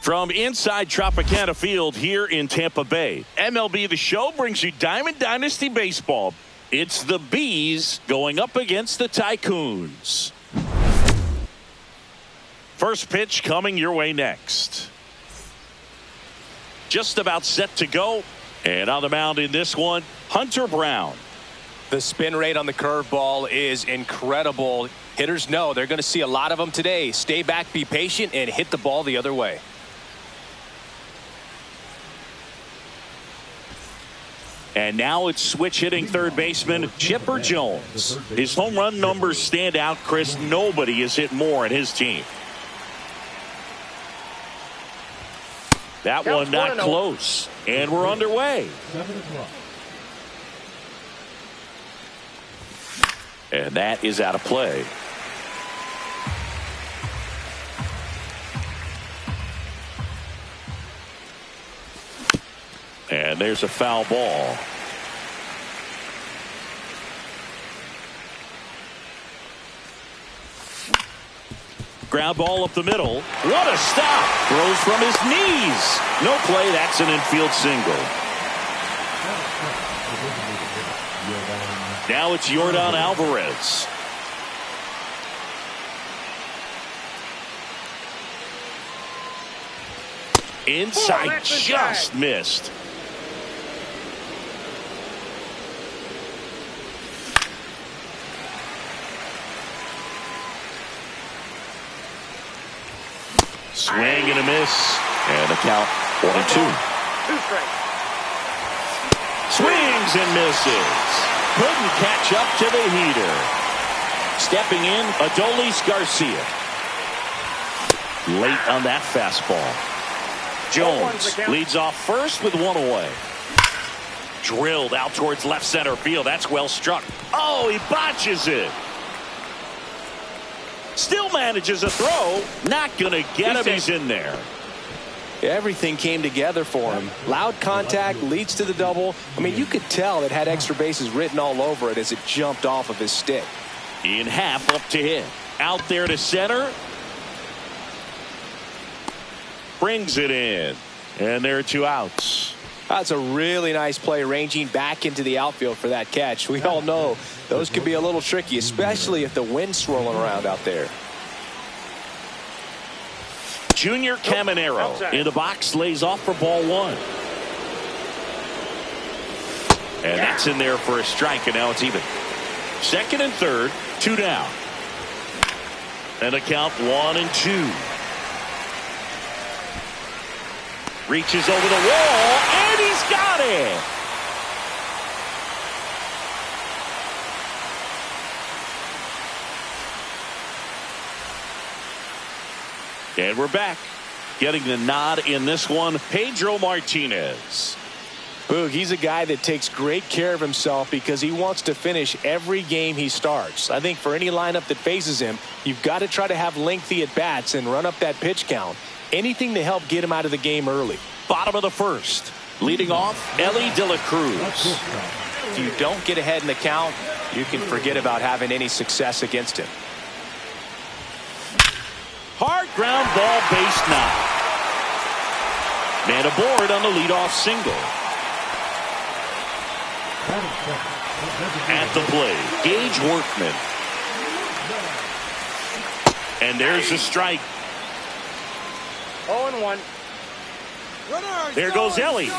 From inside Tropicana Field here in Tampa Bay, MLB The Show brings you Diamond Dynasty Baseball. It's the Bees going up against the Tycoons. First pitch coming your way next. Just about set to go. And on the mound in this one, Hunter Brown. The spin rate on the curveball is incredible. Hitters know they're going to see a lot of them today. Stay back, be patient, and hit the ball the other way. And now it's switch hitting third baseman Chipper Jones. His home run numbers stand out, Chris. Nobody has hit more in his team. That one not close. And we're underway. And that is out of play. And there's a foul ball. Ground ball up the middle. What a stop. Throws from his knees. No play. That's an infield single. Now it's Yordan Alvarez. Inside, just missed. Swing and a miss. And the count 1-2. Swings and misses. Couldn't catch up to the heater. Stepping in, Adolis Garcia. Late on that fastball. Jones leads off first with one away. Drilled out towards left center field. That's well struck. Oh, he botches it. Still manages a throw. Not going to get him. He's in there. Everything came together for him. Loud contact leads to the double. I mean, you could tell it had extra bases written all over it as it jumped off of his stick. In half up to hit. Out there to center. Brings it in. And there are two outs. That's a really nice play, ranging back into the outfield for that catch. We all know those can be a little tricky, especially if the wind's swirling around out there. Junior Caminero in the box, lays off for ball one. And that's in there for a strike, and now it's even. Second and third, two down. And a count 1-2. Reaches over the wall, and he's got it. And we're back. Getting the nod in this one, Pedro Martinez. Boog, he's a guy that takes great care of himself because he wants to finish every game he starts. I think for any lineup that faces him, you've got to try to have lengthy at-bats and run up that pitch count. Anything to help get him out of the game early. Bottom of the first. Leading off, Elly De La Cruz. If you don't get ahead in the count, you can forget about having any success against him. Hard ground ball, base knock. Man aboard on the leadoff single. At the plate, Gage Workman. And there's a strike. 0-1. There goes Elly.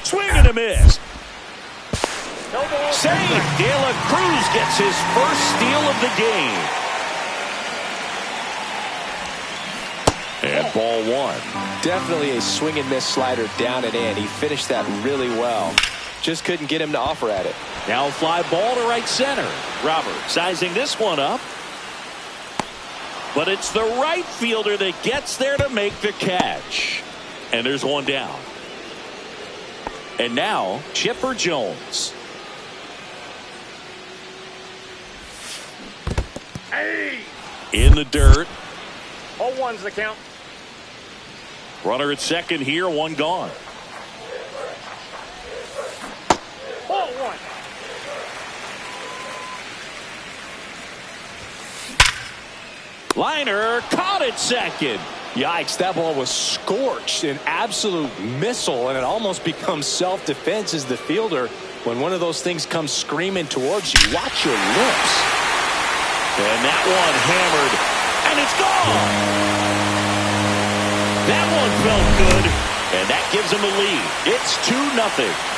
Swing and a miss. Save. De La Cruz gets his first steal of the game. And ball one. Definitely a swing and miss slider down and in. He finished that really well. Just couldn't get him to offer at it. Now fly ball to right center. Robert sizing this one up. But it's the right fielder that gets there to make the catch. And there's one down. And now Chipper Jones. Hey! In the dirt. 0-1's the count. Runner at second here, one gone. 0-1. Liner caught at second. Yikes, that ball was scorched, an absolute missile, and it almost becomes self-defense as the fielder when one of those things comes screaming towards you. Watch your lips. And that one hammered, and it's gone. That one felt good, and that gives him a lead. It's 2-0.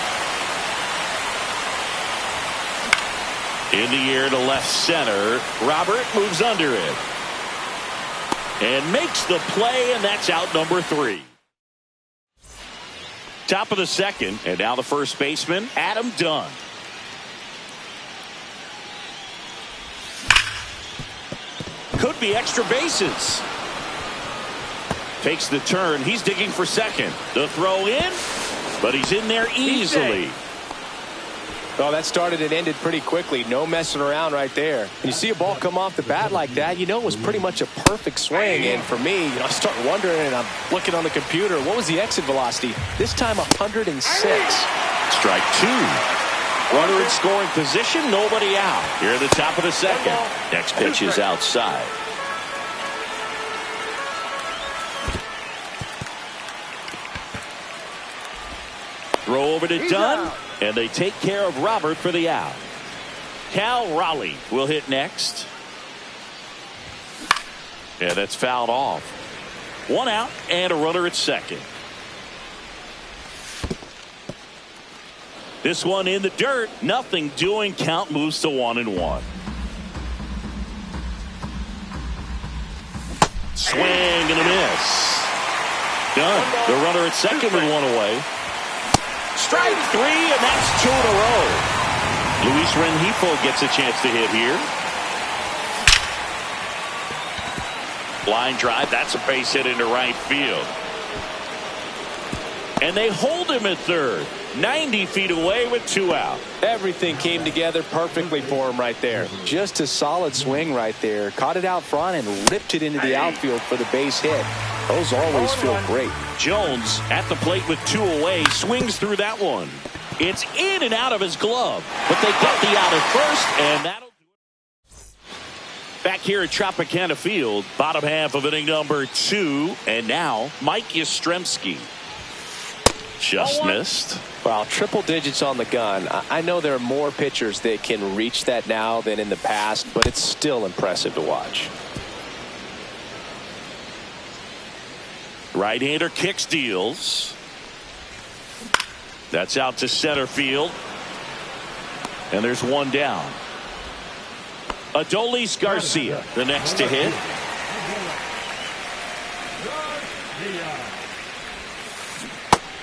In the air to left center. Robert moves under it. And makes the play, and that's out number 3. Top of the second, and now the first baseman, Adam Dunn. Could be extra bases. Takes the turn. He's digging for second. The throw in, but he's in there easily. Well, that started and ended pretty quickly. No messing around right there. You see a ball come off the bat like that, you know it was pretty much a perfect swing. And for me, I start wondering, and I'm looking on the computer, what was the exit velocity? This time 106. Strike 2. Runner in scoring position, nobody out. Here at the top of the second. Next pitch is outside. Throw over to Dunn. And they take care of Robert for the out. Cal Raleigh will hit next. Yeah, that's fouled off. 1 out and a runner at second. This one in the dirt. Nothing doing. Count moves to 1-1. Swing and a miss. Done. The runner at second with 1 away. Strike 3, and that's 2 in a row. Luis Rengifo gets a chance to hit here. Line drive, that's a base hit into right field. And they hold him at third. 90 feet away with 2 out. Everything came together perfectly for him right there. Just a solid swing right there. Caught it out front and ripped it into the outfield for the base hit. Those always feel great. Jones at the plate with 2 away. Swings through that one. It's in and out of his glove. But they get the out at first, and that'll do it. Back here at Tropicana Field, bottom half of inning number 2. And now, Mike Yastrzemski. Just missed. Well, triple digits on the gun. I know there are more pitchers that can reach that now than in the past, but it's still impressive to watch. Right-hander kicks, deals. That's out to center field. And there's 1 down. Adolis Garcia, the next to hit.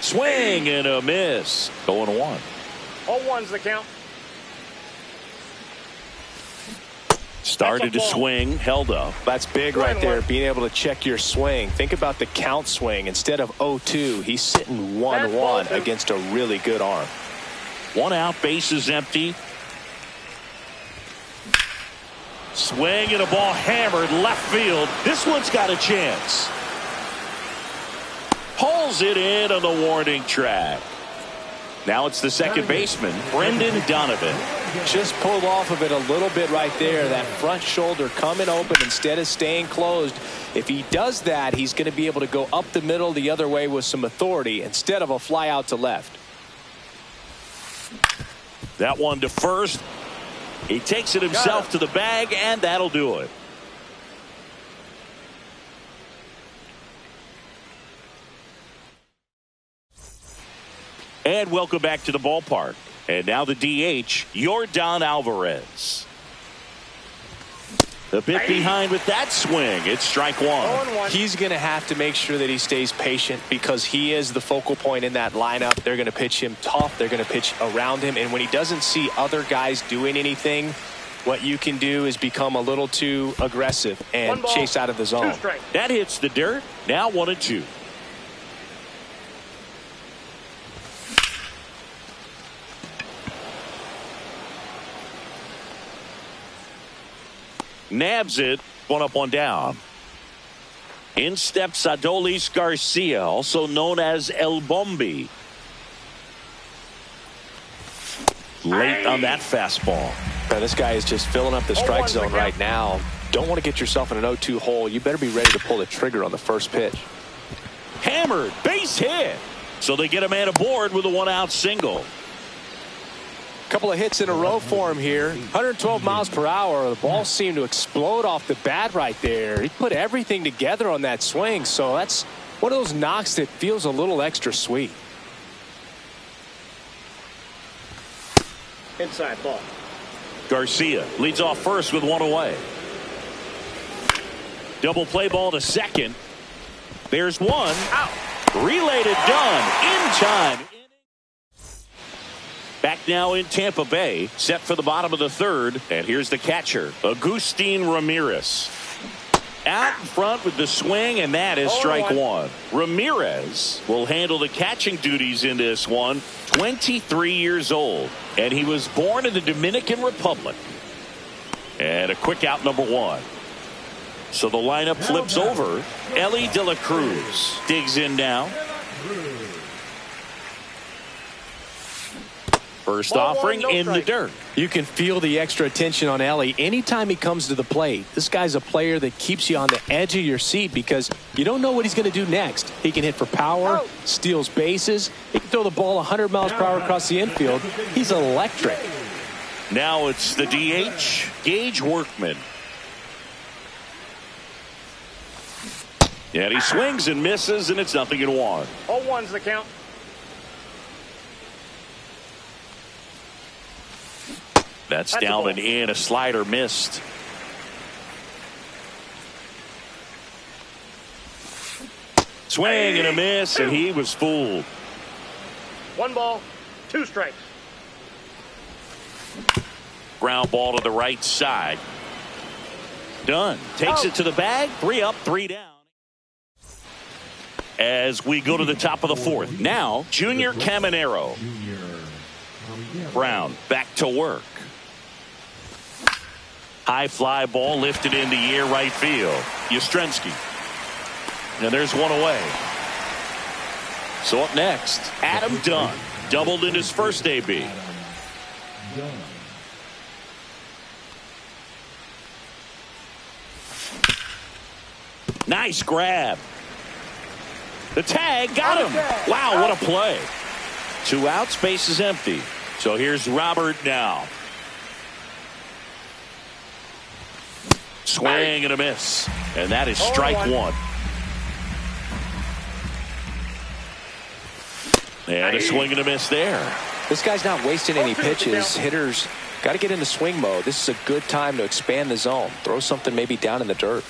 Swing and a miss. 0-1. 0-1's the count. Started to swing, held up. That's big right there, being able to check your swing. Think about the count swing. Instead of 0-2, he's sitting 1-1 against a really good arm. 1 out, bases empty. Swing and a ball hammered left field. This one's got a chance. Pulls it in on the warning track. Now it's the second baseman, Brendan Donovan. Just pulled off of it a little bit right there. That front shoulder coming open instead of staying closed. If he does that, he's going to be able to go up the middle the other way with some authority instead of a fly out to left. That one to first. He takes it himself to the bag, and that'll do it. And welcome back to the ballpark. And now the DH, Yordan Alvarez. A bit behind with that swing. It's strike 1. He's going to have to make sure that he stays patient because he is the focal point in that lineup. They're going to pitch him tough. They're going to pitch around him. And when he doesn't see other guys doing anything, what you can do is become a little too aggressive and chase out of the zone. That hits the dirt. Now 1-2. Nabs it. 1 up, 1 down. In steps Adolis Garcia, also known as El Bombi. Late on that fastball. Now, this guy is just filling up the strike zone right now. don't want to get yourself in an 0-2 hole. You better be ready to pull the trigger on the first pitch. Hammered, base hit. So they get a man aboard with a one-out single. Couple of hits in a row for him here. 112 miles per hour. The ball seemed to explode off the bat right there. He put everything together on that swing, so that's one of those knocks that feels a little extra sweet. Inside ball. Garcia leads off first with one away. Double play ball to second. There's one. Out. Related, done in time. Back now in Tampa Bay, set for the bottom of the third, and here's the catcher, Agustin Ramirez. Out in front with the swing, and that is strike one. Ramirez will handle the catching duties in this one. 23 years old, and he was born in the Dominican Republic. And a quick out, number one. So the lineup flips over. Elly De La Cruz digs in now. First offering in the dirt. You can feel the extra attention on Elly anytime he comes to the plate. This guy's a player that keeps you on the edge of your seat because you don't know what he's going to do next. He can hit for power, steals bases. He can throw the ball 100 miles per hour across the infield. He's electric. Now it's the DH, Gage Workman. And he swings and misses, and it's 0-1. 0-1's the count. That's down and in. A slider missed. Swing and a miss, and he was fooled. 1 ball, 2 strikes. Ground ball to the right side. Done. Takes it to the bag. 3 up, 3 down. As we go to the top of the fourth. Now, Junior Caminero. Brown back to work. High fly ball lifted in the air right field. Yastrzemski. And there's one away. So up next, Adam Dunn. Doubled in his first AB. Nice grab. The tag got him. Wow, what a play. 2 outs, base is empty. So here's Robert now. Swing and a miss. And that is strike one. And a swing and a miss there. This guy's not wasting any pitches. Hitters got to get into swing mode. This is a good time to expand the zone. Throw something maybe down in the dirt.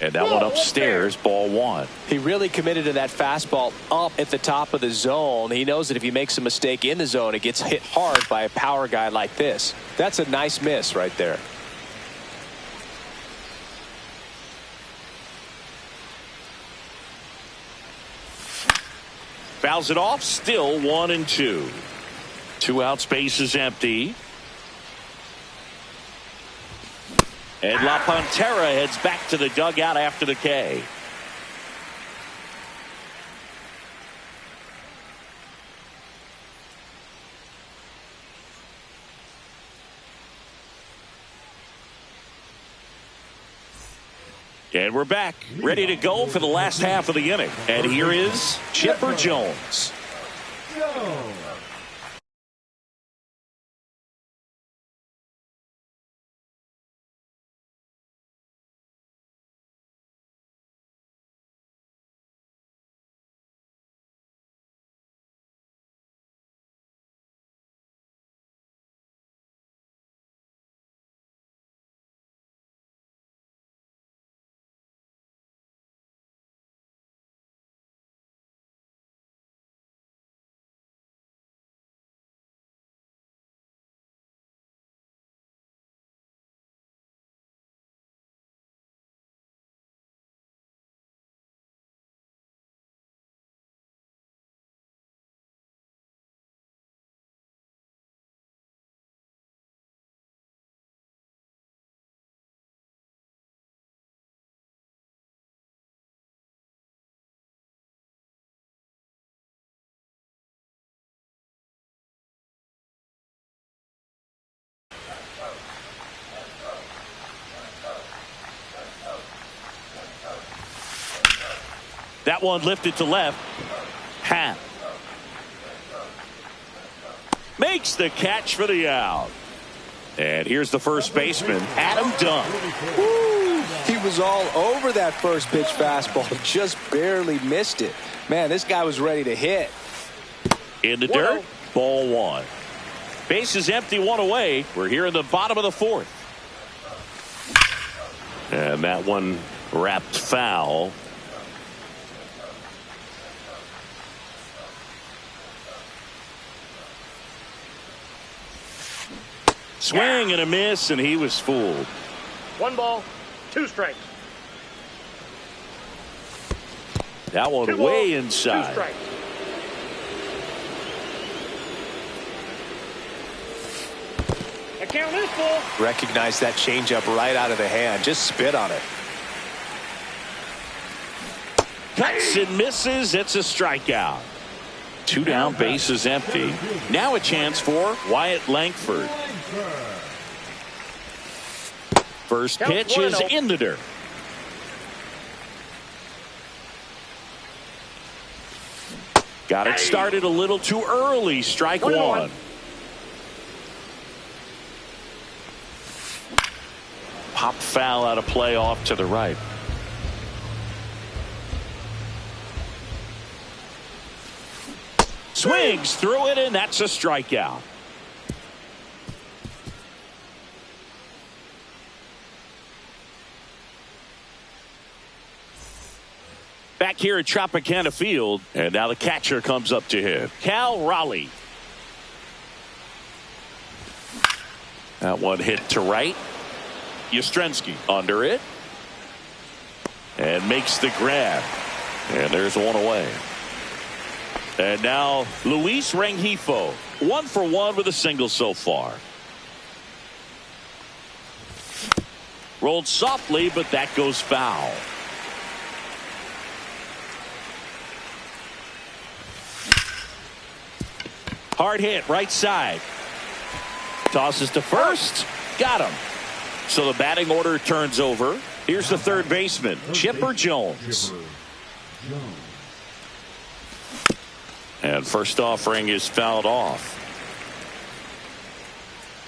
And that one upstairs, ball one. He really committed to that fastball up at the top of the zone. He knows that if he makes a mistake in the zone, it gets hit hard by a power guy like this. That's a nice miss right there. Fouls it off, still 1-2. 2 outs, base is empty. And La Pantera heads back to the dugout after the K. And we're back, ready to go for the last half of the inning. And here is Chipper Jones. That one lifted to left. Happ makes the catch for the out. And here's the first baseman, Adam Dunn. Woo! He was all over that first pitch fastball, just barely missed it. Man, this guy was ready to hit. In the dirt, ball one. Base is empty, one away. We're here in the bottom of the fourth. And that one wrapped foul. Swing and a miss, and he was fooled. 1 ball, 2 strikes. That one 2 way balls, inside. 2 strikes. The count is full. Recognize that changeup right out of the hand. Just spit on it. Cuts and misses. It's a strikeout. 2 down, base is empty. Now a chance for Wyatt Langford. First pitch is in the dirt. Got it started a little too early. Strike one. Pop foul out of play off to the right. Swings through it, and that's a strikeout. Back here at Tropicana Field, and now the catcher comes up to hit. Cal Raleigh. That one hit to right. Yastrzemski under it. And makes the grab. And there's one away. And now Luis Rengifo, 1 for 1 with a single so far. Rolled softly, but that goes foul. Hard hit, right side. Tosses to first. Got him. So the batting order turns over. Here's the third baseman, Chipper Jones. And first offering is fouled off.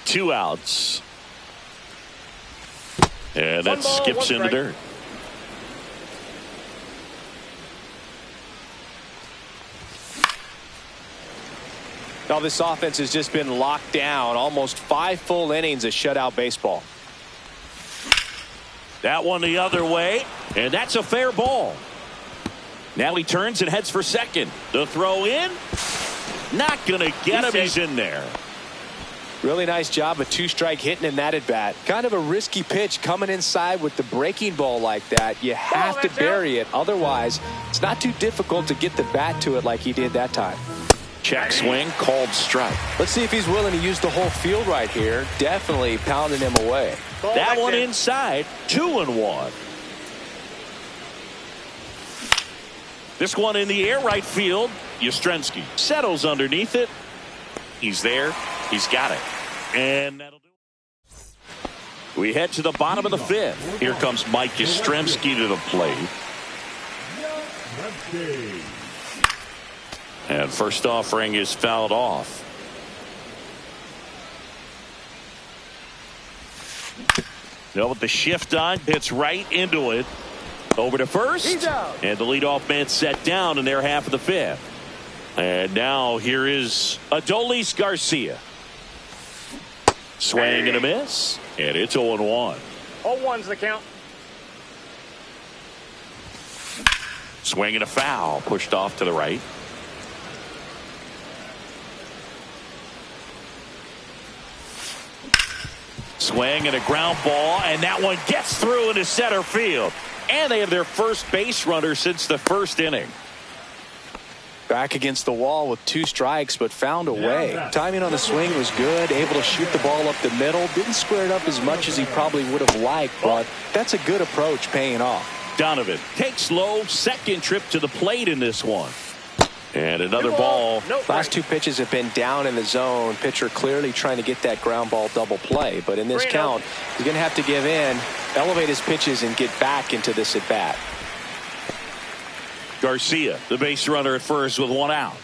2 outs. And that skips in the dirt. Now this offense has just been locked down. Almost 5 full innings of shutout baseball. That one the other way. And that's a fair ball. Now he turns and heads for second. The throw in. Not going to get him. He's in there. Really nice job of 2-strike hitting in that at bat. Kind of a risky pitch coming inside with the breaking ball like that. You have to bury it. Otherwise, it's not too difficult to get the bat to it like he did that time. Check swing, called strike. Let's see if he's willing to use the whole field right here. Definitely pounding him away. That one inside. 2-1. This one in the air right field. Yastrzemski settles underneath it. He's there. He's got it. And that'll do it. We head to the bottom of the 5th. Here comes Mike Yastrzemski to the plate. And first offering is fouled off. Now with the shift on, hits right into it. Over to first. And the leadoff man set down in their half of the 5th. And now here is Adolis Garcia. Swing and a miss. And it's 0-1. 0-1's the count. Swing and a foul. Pushed off to the right. Swing and a ground ball, and that one gets through into center field. And they have their first base runner since the first inning. Back against the wall with 2 strikes, but found a way. Timing on the swing was good, able to shoot the ball up the middle. Didn't square it up as much as he probably would have liked, but that's a good approach paying off. Donovan takes low, second trip to the plate in this one. And another ball. Last 2 pitches have been down in the zone. Pitcher clearly trying to get that ground ball double play. But in this count, he's going to have to give in, elevate his pitches, and get back into this at bat. Garcia, the base runner at first with one out.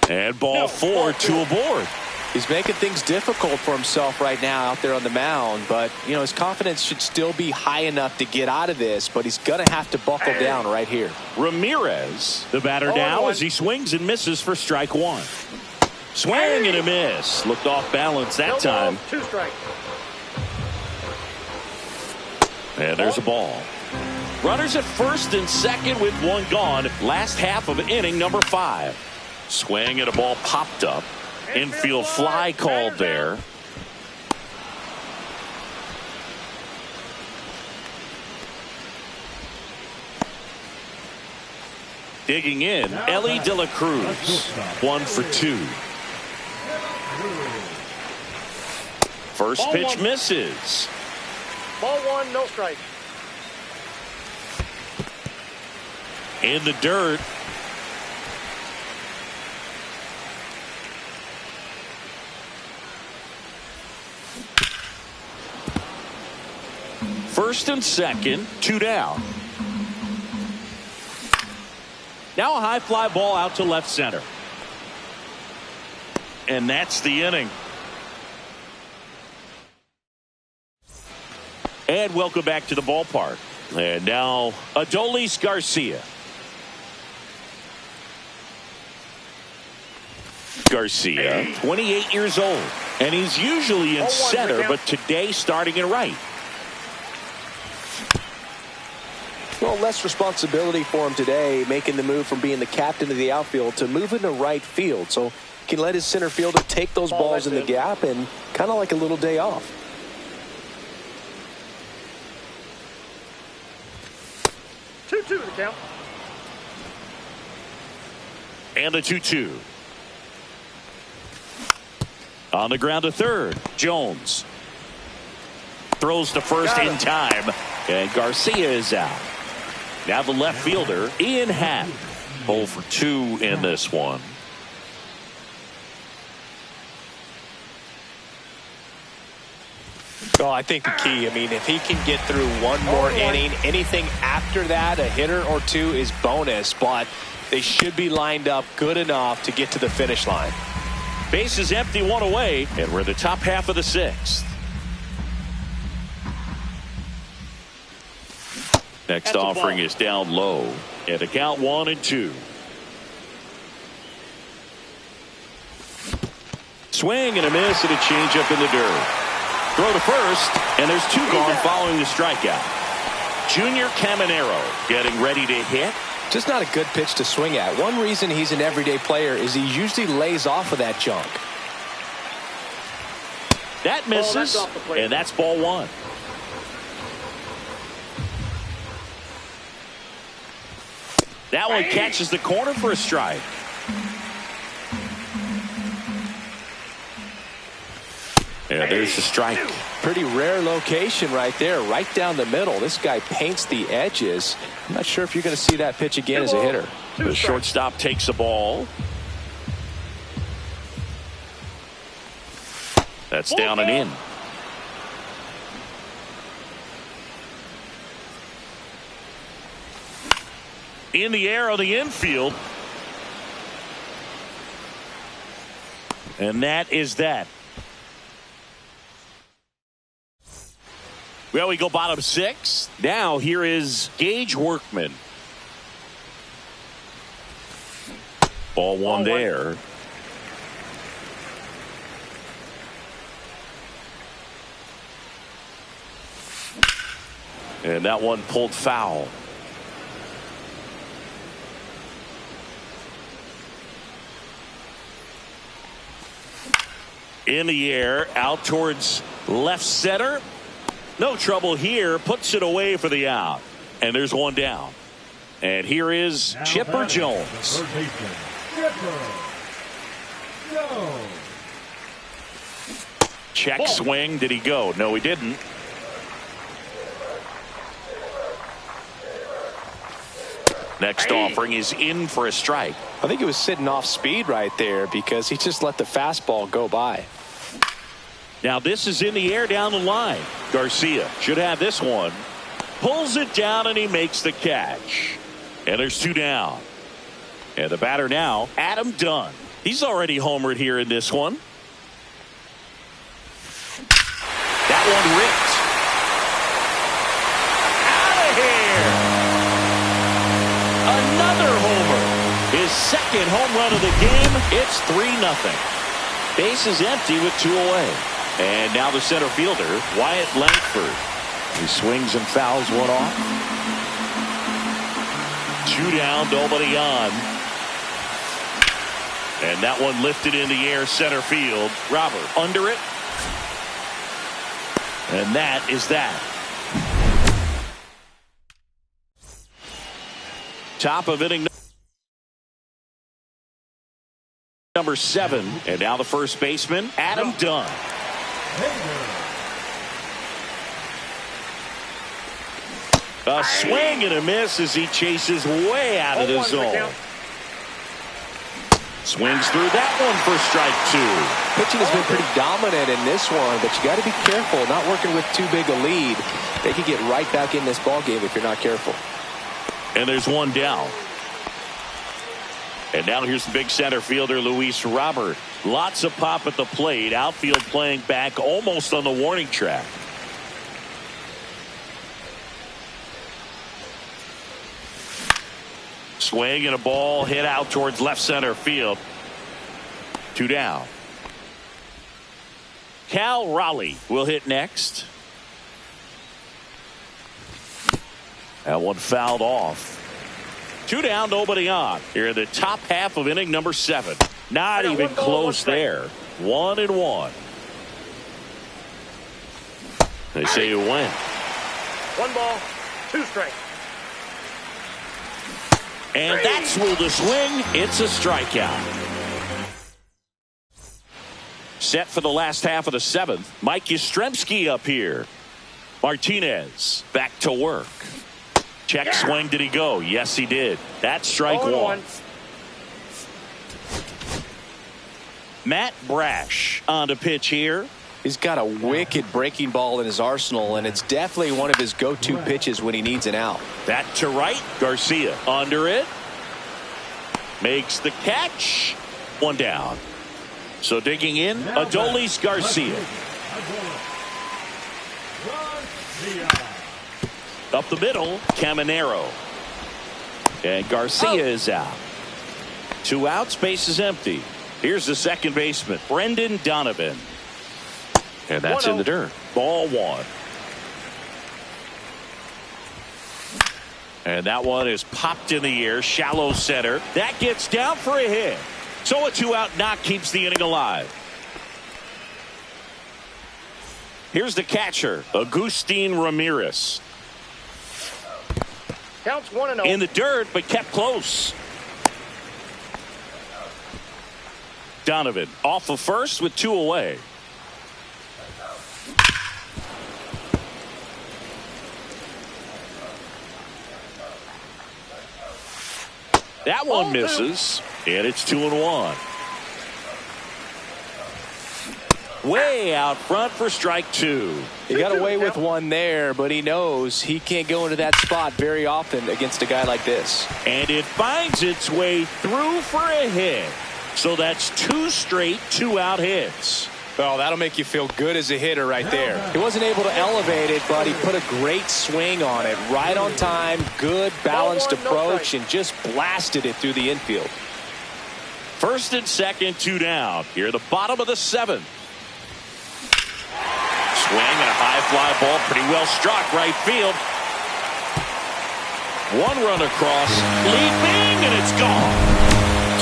And ball four, two aboard. He's making things difficult for himself right now out there on the mound, but you know his confidence should still be high enough to get out of this, but he's gonna have to buckle down right here. Ramirez, the batter now as he swings and misses for strike one. Swing and a miss. Looked off balance that time. 2 strikes. And there's a ball. Runners at first and second with one gone. Last half of inning number 5. Swing and a ball popped up. Infield fly called there. Digging in, Elly De La Cruz. 1 for 2. First pitch misses. Ball 1, no strike. In the dirt. First and second, 2 down. Now a high fly ball out to left center. And that's the inning. And welcome back to the ballpark. And now Adolis Garcia. Garcia, 28 years old. And he's usually in center, but today starting in right. Well, less responsibility for him today, making the move from being the captain of the outfield to moving to right field. So he can let his center fielder take those balls in the gap and kind of like a little day off. Two to count. And the 2-2. On the ground to third. Jones throws to first in time. And Garcia is out. Now the left fielder, Ian Happ. 0 for 2 in this one. Well, I think the key, I mean, if he can get through one more inning, anything after that, a hitter or two is bonus, but they should be lined up good enough to get to the finish line. Base is empty, 1 away, and we're in the top half of the 6th. Next offering is down low. And the count 1-2. Swing and a miss and a changeup in the dirt. Throw to first, and there's 2 gone following the strikeout. Junior Caminero getting ready to hit. Just not a good pitch to swing at. One reason he's an everyday player is he usually lays off of that junk. That misses, and that's ball 1. That one catches the corner for a strike. And there's the strike. Pretty rare location right there, right down the middle. This guy paints the edges. I'm not sure if you're going to see that pitch again as a hitter. The shortstop takes the ball. That's down and in. In the air on the infield. And that is that. Well, we go bottom 6. Now here is Gage Workman. Ball 1 there. And that one pulled foul. In the air, out towards left center. No trouble here. Puts it away for the out. And there's 1 down. And here is Chipper Jones. Check swing. Did he go? No, he didn't. Next offering is in for a strike. I think he was sitting off speed right there because he just let the fastball go by. Now this is in the air down the line. Garcia should have this one. Pulls it down and he makes the catch. And there's 2 down. And the batter now, Adam Dunn. He's already homered here in this one. That one ripped. Out of here. Another homer. His second home run of the game. It's 3-0. Base is empty with 2 away. And now the center fielder, Wyatt Langford. He swings and fouls one off. 2 down, nobody on. And that one lifted in the air center field. Robert under it. And that is that. Top of inning number 7. And now the first baseman, Adam Dunn. A swing and a miss as he chases way out of the zone. Swings through that one for strike 2. Pitching has been pretty dominant in this one, but you got to be careful not working with too big a lead. They could get right back in this ball game if you're not careful. And there's 1 down. And now here's the big center fielder, Luis Robert. Lots of pop at the plate. Outfield playing back almost on the warning track. Swing and a ball hit out towards left center field. 2 down. Cal Raleigh will hit next. That one fouled off. 2 down, nobody on. Here in the top half of inning number 7. Not even close there. 1-1. They say you win. 1 ball, 2 strikes. And that's with the swing. It's a strikeout. Set for the last half of the 7th. Mike Yastrzemski up here. Martinez back to work. Check swing. Did he go? Yes, he did. That's strike 1. Matt Brash on to pitch here. He's got a wicked breaking ball in his arsenal, and it's definitely one of his go-to pitches when he needs an out. That to right. Garcia under it. Makes the catch. 1 down. So digging in, Adolis Garcia. Up the middle, Caminero. And Garcia is out. 2 outs, base is empty. Here's the second baseman, Brendan Donovan. And that's in the dirt. Ball 1. And that one is popped in the air, shallow center. That gets down for a hit. So a 2-out knock keeps the inning alive. Here's the catcher, Agustin Ramirez. Counts 1-0. In the dirt, but kept close. Donovan off of first with 2 away. That one misses, and it's 2-1. Way out front for strike 2. He got away with one there, but he knows he can't go into that spot very often against a guy like this. And it finds its way through for a hit. So that's 2 straight 2-out hits. Well, that'll make you feel good as a hitter right there. He wasn't able to elevate it, but he put a great swing on it. Right on time, good balanced approach, and just blasted it through the infield. First and second, 2 down. Here at the bottom of the 7th. Swing and a high fly ball, pretty well struck right field. 1 run across, leaping, and it's gone.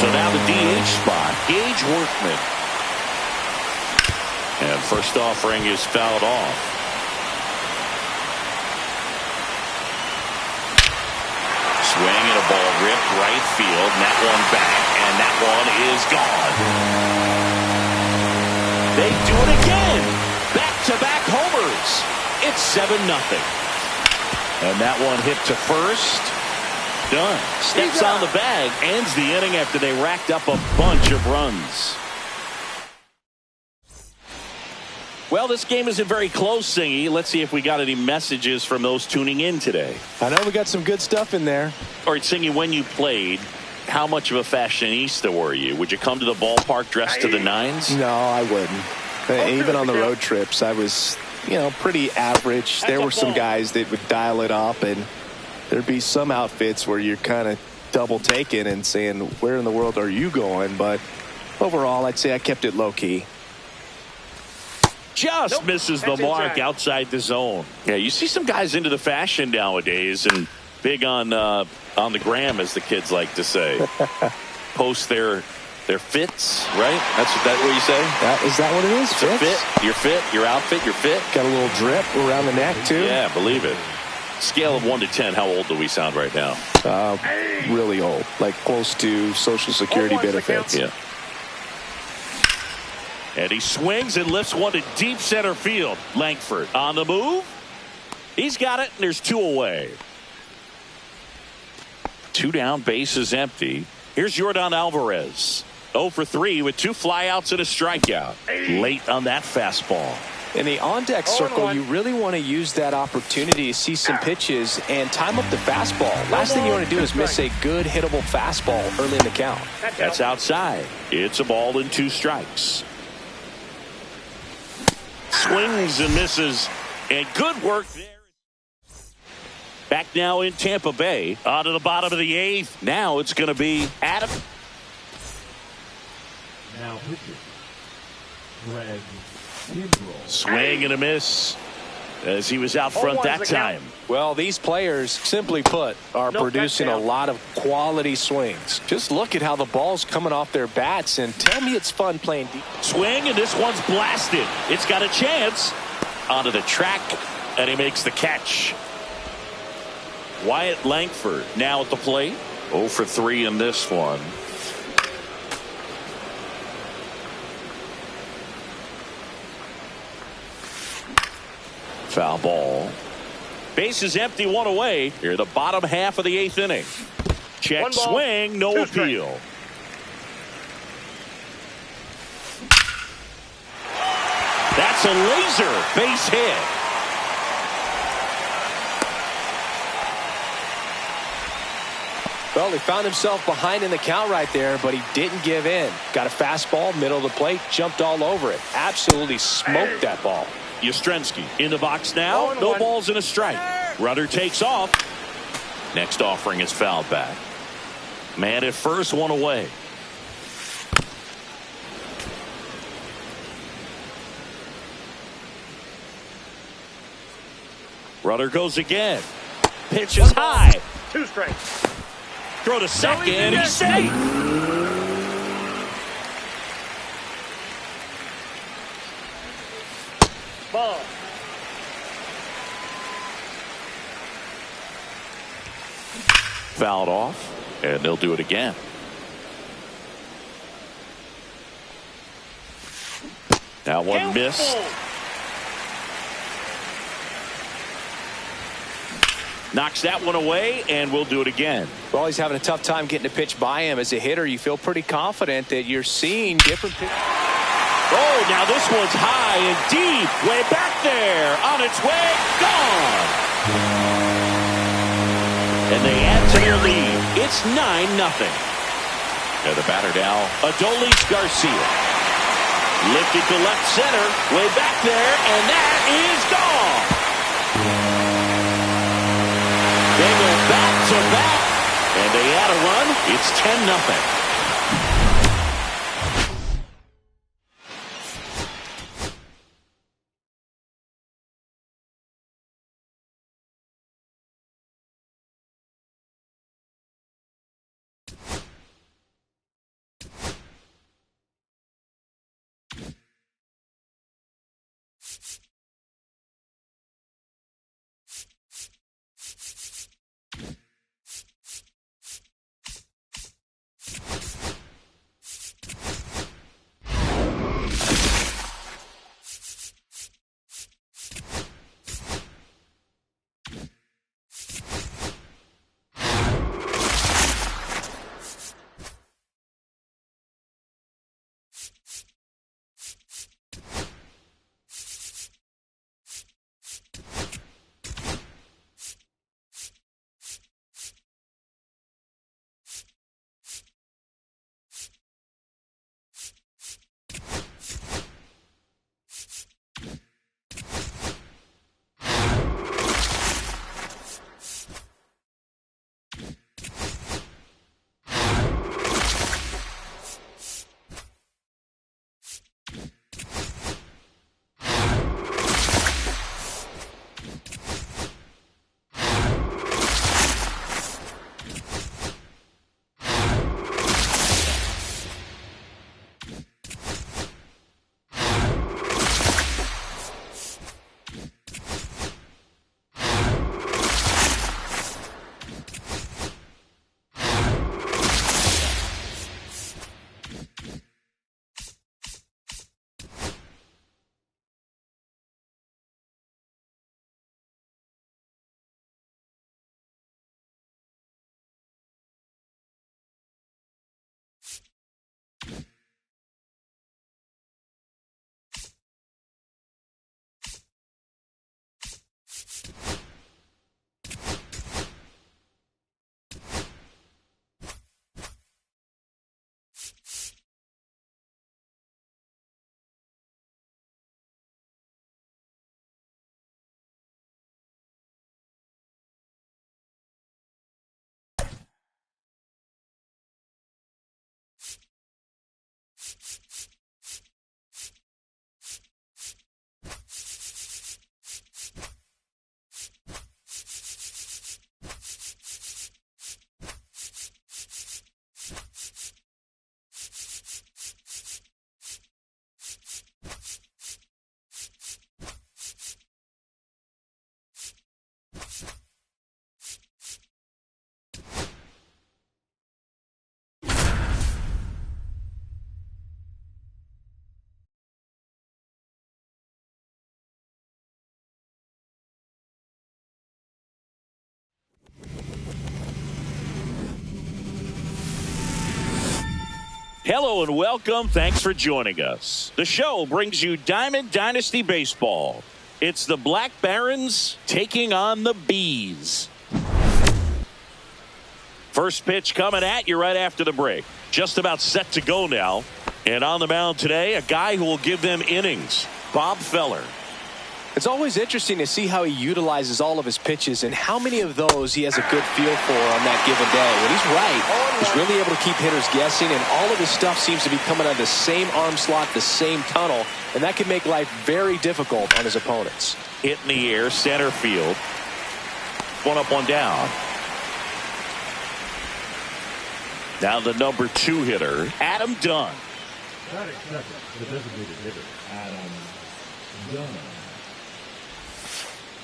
So now the DH spot, Gage Workman. And first offering is fouled off. Swing and a ball ripped right field. And that one back. And that one is gone. They do it again. Back-to-back homers. It's 7-0. And that one hit to first. Done. Steps on the bag. Ends the inning after they racked up a bunch of runs. Well, this game isn't very close, Singy. Let's see if we got any messages from those tuning in today. I know we got some good stuff in there. All right, Singy, when you played, how much of a fashionista were you? Would you come to the ballpark dressed to the nines? No, I wouldn't. Even on the road trips, I was, pretty average. There were some guys that would dial it up, and there'd be some outfits where you're kind of double taking and saying, where in the world are you going? But overall, I'd say I kept it low key. Just misses the mark outside the zone. Yeah, you see some guys into the fashion nowadays and big on the gram, as the kids like to say. Post their fits, right? That's what you say? Is that what it is? It's a fit, your fit, your outfit, your fit. Got a little drip around the neck, too. Yeah, believe it. Scale of 1 to 10, how old do we sound right now? Really old, like close to Social Security benefits. Yeah. And he swings and lifts one to deep center field. Langford on the move. He's got it, and there's 2 away. 2 down, base is empty. Here's Yordan Alvarez. 0 for 3 with 2 flyouts and a strikeout. Late on that fastball. In the on-deck circle, you really want to use that opportunity to see some pitches and time up the fastball. Last thing you want to do is miss a good hittable fastball early in the count. That's outside. It's a ball and 2 strikes. Swings and misses, and good work there. Back now in Tampa Bay, on to the bottom of the 8th. Now it's going to be Adam. Now pitching, Greg Kimbrel. Swing and a miss as he was out front that time. Well, these players, simply put, are producing a lot of quality swings. Just look at how the ball's coming off their bats, and tell me it's fun playing deep. Swing, and this one's blasted. It's got a chance. Onto the track, and he makes the catch. Wyatt Langford now at the plate. 0 for 3 in this one. Foul ball. Base is empty, 1 away. Here, the bottom half of the 8th inning. Check swing, no appeal. That's a laser base hit. Well, he found himself behind in the count right there, but he didn't give in. Got a fastball, middle of the plate, jumped all over it. Absolutely smoked that ball. Yastrzemski in the box now. No balls and a strike. Rudder takes off. Next offering is fouled back. Man at first, 1 away. Rudder goes again. Pitch is high. 2 strikes. Throw to second. He's safe. Ball. Fouled off, and they'll do it again. That one missed. Knocks that one away, and we'll do it again. Well, he's having a tough time getting a pitch by him. As a hitter, you feel pretty confident that you're seeing different pitches. Oh, now this one's high and deep. Way back there. On its way. Gone. And they add to their lead. It's 9-0. And the batter now, Adolis Garcia. Lifted to left center. Way back there. And that is gone. They go back to back. And they add a run. It's 10-0. Hello and welcome. Thanks for joining us. The show brings you Diamond Dynasty Baseball. It's the Black Barons taking on the Bees. First pitch coming at you right after the break. Just about set to go now. And on the mound today, a guy who will give them innings, Bob Feller. It's always interesting to see how he utilizes all of his pitches and how many of those he has a good feel for on that given day. When he's right, he's really able to keep hitters guessing, and all of his stuff seems to be coming out of the same arm slot, the same tunnel, and that can make life very difficult on his opponents. Hit in the air, center field. One up, one down. Now the number 2 hitter, Adam Dunn. Batting second, the designated hitter, Adam Dunn.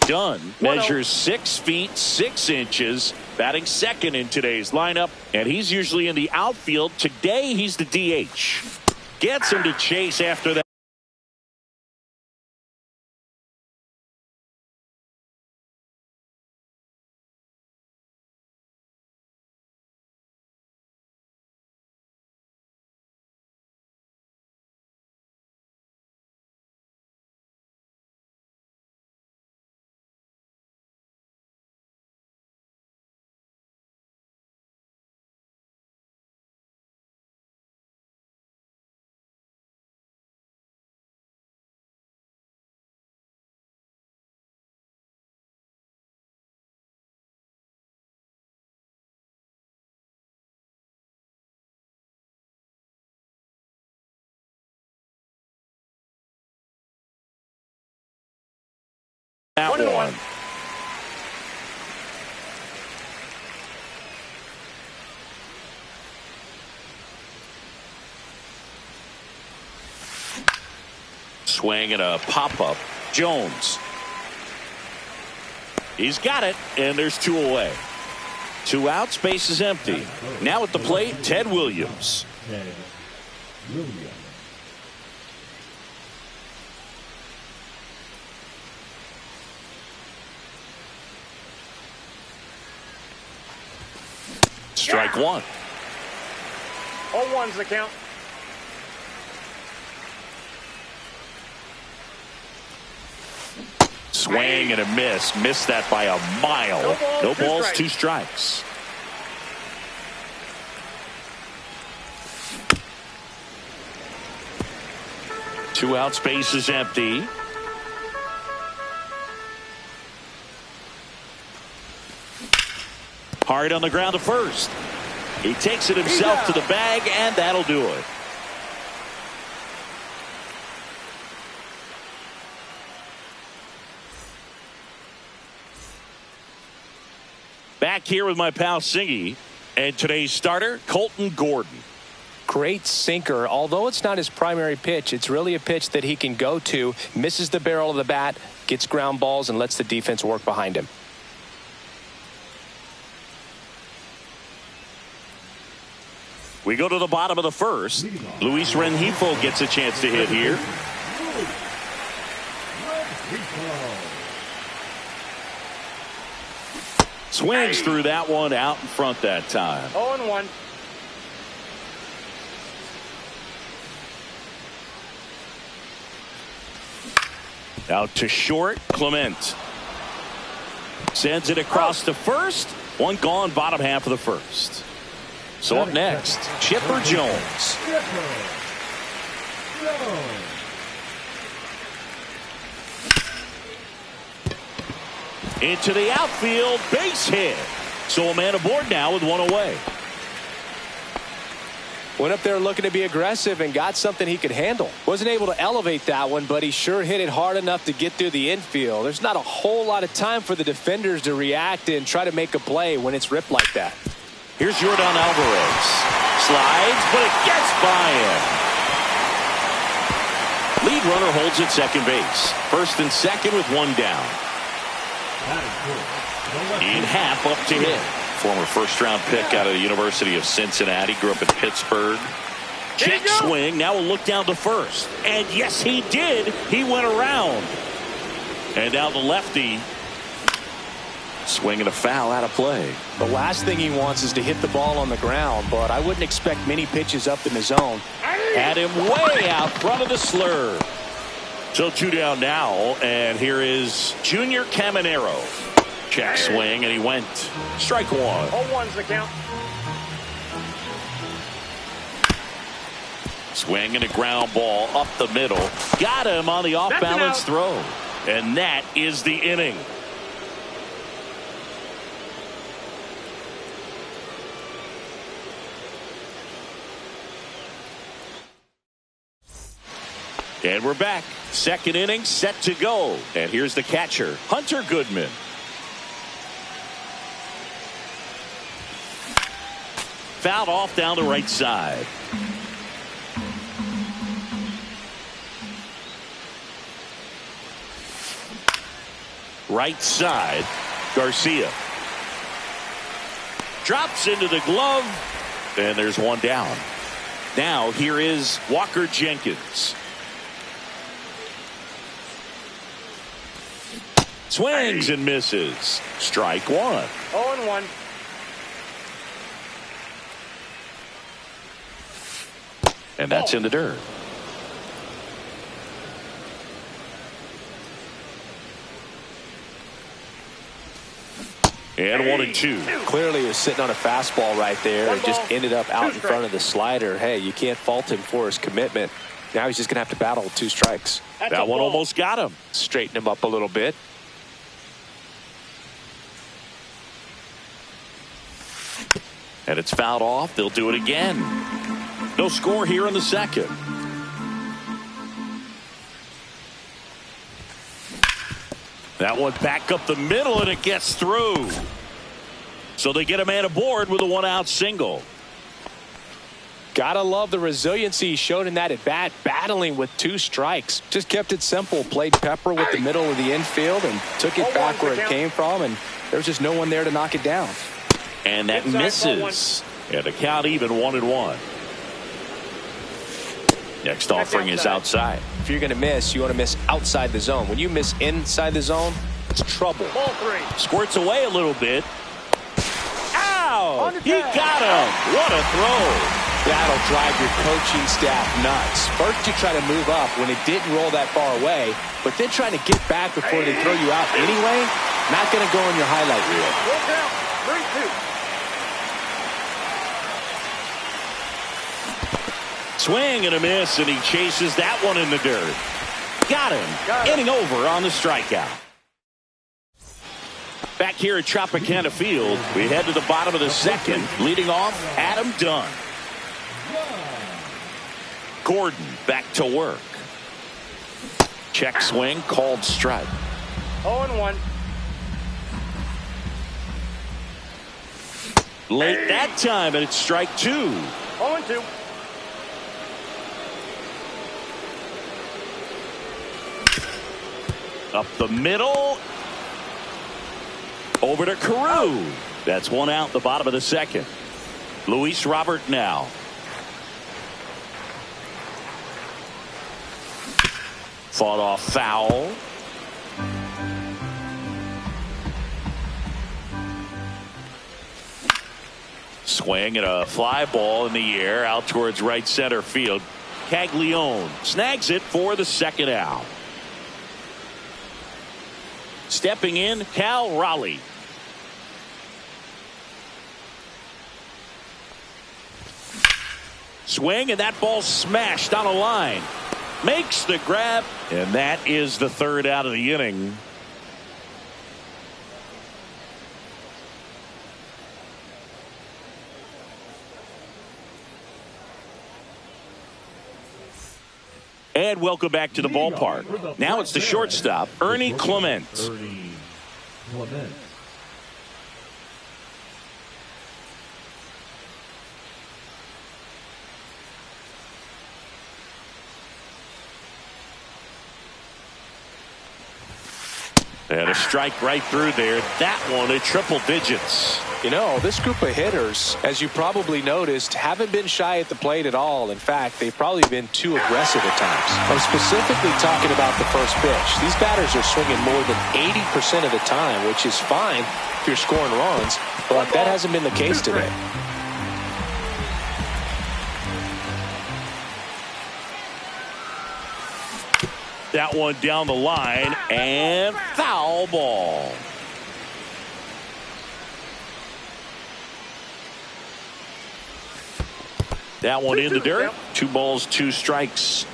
Dunn measures 6 feet 6 inches, batting second in today's lineup, and he's usually in the outfield. Today he's the DH. Gets him to chase after that. That one. Swing and a pop-up. Jones. He's got it, and there's 2 away. 2 outs, base is empty. Now at the plate, Ted Williams. Ted Williams. Strike 1. 0-1's the count. Swing and a miss. Missed that by a mile. No balls, 2 strikes. Two outs, base is empty. Hard on the ground to first. He takes it himself to the bag, and that'll do it. Back here with my pal Singy, and today's starter, Colton Gordon. Great sinker. Although it's not his primary pitch, it's really a pitch that he can go to, misses the barrel of the bat, gets ground balls, and lets the defense work behind him. We go to the bottom of the first. Luis Rengifo gets a chance to hit here. Swings through that one, out in front that time. 0-1. Out to short, Clement. Sends it across to first. One gone, bottom half of the first. So up next, Chipper Jones. Into the outfield, base hit. So a man aboard now with 1 away. Went up there looking to be aggressive and got something he could handle. Wasn't able to elevate that one, but he sure hit it hard enough to get through the infield. There's not a whole lot of time for the defenders to react and try to make a play when it's ripped like that. Here's Jordan Alvarez. Slides, but it gets by him. Lead runner holds at second base. First and second with 1 down. In half up to hit. Former first-round pick out of the University of Cincinnati. Grew up in Pittsburgh. Check swing. Now a look down to first. And yes, he did. He went around. And now the lefty Swing and a foul out of play. The last thing he wants is to hit the ball on the ground, but I wouldn't expect many pitches up in the zone. Had him way out front of the slur. So 2 down now, and here is Junior Caminero. Check swing, and he went. Strike one. 0-1's the count. Swing and a ground ball up the middle. Got him on the off-balance throw. And that is the inning. And we're back. Second inning set to go. And here's the catcher, Hunter Goodman. Fouled off down the right side. Right side, Garcia. Drops into the glove. And there's one down. Now here is Walker Jenkins. Swings and misses. Strike one. 0-1. And that's in the dirt. And 1-2. Clearly he was sitting on a fastball right there and just ended up out in front of the slider. Hey, you can't fault him for his commitment. Now he's just going to have to battle with 2 strikes. That one almost got him. Straighten him up a little bit. And it's fouled off. They'll do it again. No score here in the second. That one back up the middle, and it gets through. So they get a man aboard with a 1-out single. Gotta love the resiliency he showed in that at bat, battling with 2 strikes. Just kept it simple, played pepper with the middle of the infield, and took it back where it came from, and there was just no one there to knock it down. And that misses. And the count even 1-1. Next offering is outside. If you're going to miss, you want to miss outside the zone. When you miss inside the zone, it's trouble. Ball 3. Squirts away a little bit. Ow! He got him. What a throw. That'll drive your coaching staff nuts. First you try to move up when it didn't roll that far away, but then trying to get back before they throw you out anyway, not going to go in your highlight reel. Full count. 3-2. Swing and a miss, and he chases that one in the dirt. Got him. Inning over on the strikeout. Back here at Tropicana Field, we head to the bottom of the second. Leading off, Adam Dunn. Gordon back to work. Check swing, called strike. 0-1. Late that time, and it's strike 2. 0-2. Up the middle. Over to Carew. That's 1 out, the bottom of the second. Luis Robert now. Fought off foul. Swing and a fly ball in the air out towards right center field. Caglione snags it for the second out. Stepping in, Cal Raleigh. Swing, and that ball smashed on a line. Makes the grab, and that is the 3rd out of the inning. And welcome back to the ballpark. Now it's the shortstop, Ernie Clement. Ernie Clement. And a strike right through there. That one at triple digits. You know, this group of hitters, as you probably noticed, haven't been shy at the plate at all. In fact, they've probably been too aggressive at times. I'm specifically talking about the first pitch. These batters are swinging more than 80% of the time, which is fine if you're scoring runs, but that hasn't been the case today. That one down the line, and foul ball. That one in the dirt. 2 balls, 2 strikes.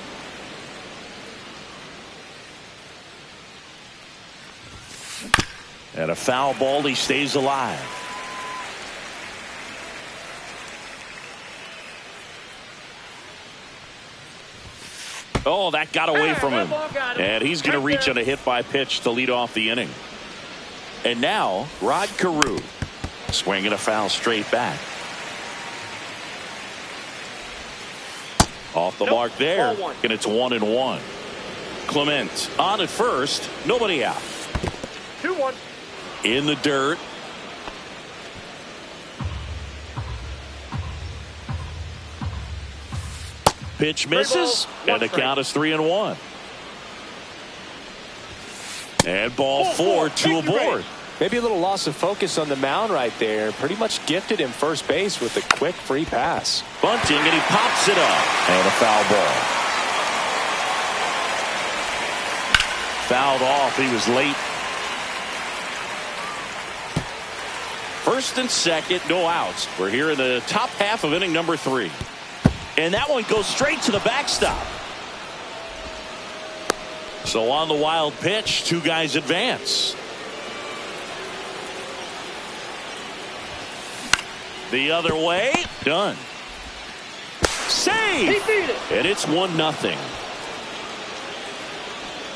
And a foul ball. He stays alive. Oh, that got away from him. And he's going to reach on a hit by pitch to lead off the inning. And now, Rod Carew swinging a foul straight back. Off the mark there, and it's 1-1. Clement on at first, nobody out. 2-1. In the dirt. Pitch misses, and the count is 3-1. And ball 4, 2 aboard. Maybe a little loss of focus on the mound right there. Pretty much gifted him first base with a quick free pass. Bunting, and he pops it up. And a foul ball. Fouled off. He was late. First and second, no outs. We're here in the top half of inning number 3. And that one goes straight to the backstop. So on the wild pitch, 2 guys advance. The other way, done. Save! And it's 1-0.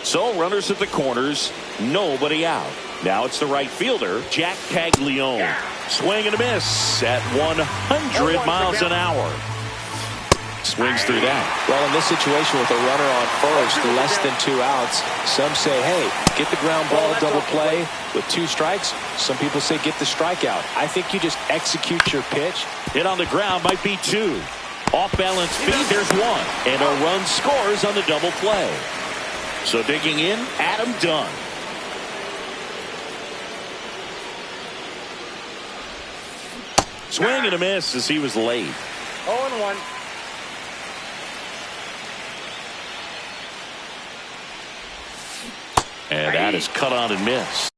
So runners at the corners, nobody out. Now it's the right fielder, Jack Caglione. Swing and a miss at 100 miles an hour. Swings through that. Well, in this situation with a runner on first, less than 2 outs, some say, hey, get the ground ball, double play with 2 strikes. Some people say get the strikeout. I think you just execute your pitch. Hit on the ground might be 2. Off balance feed, there's 1. And a run scores on the double play. So digging in, Adam Dunn. Swing and a miss as he was late. 0-1. And that is cut on and missed.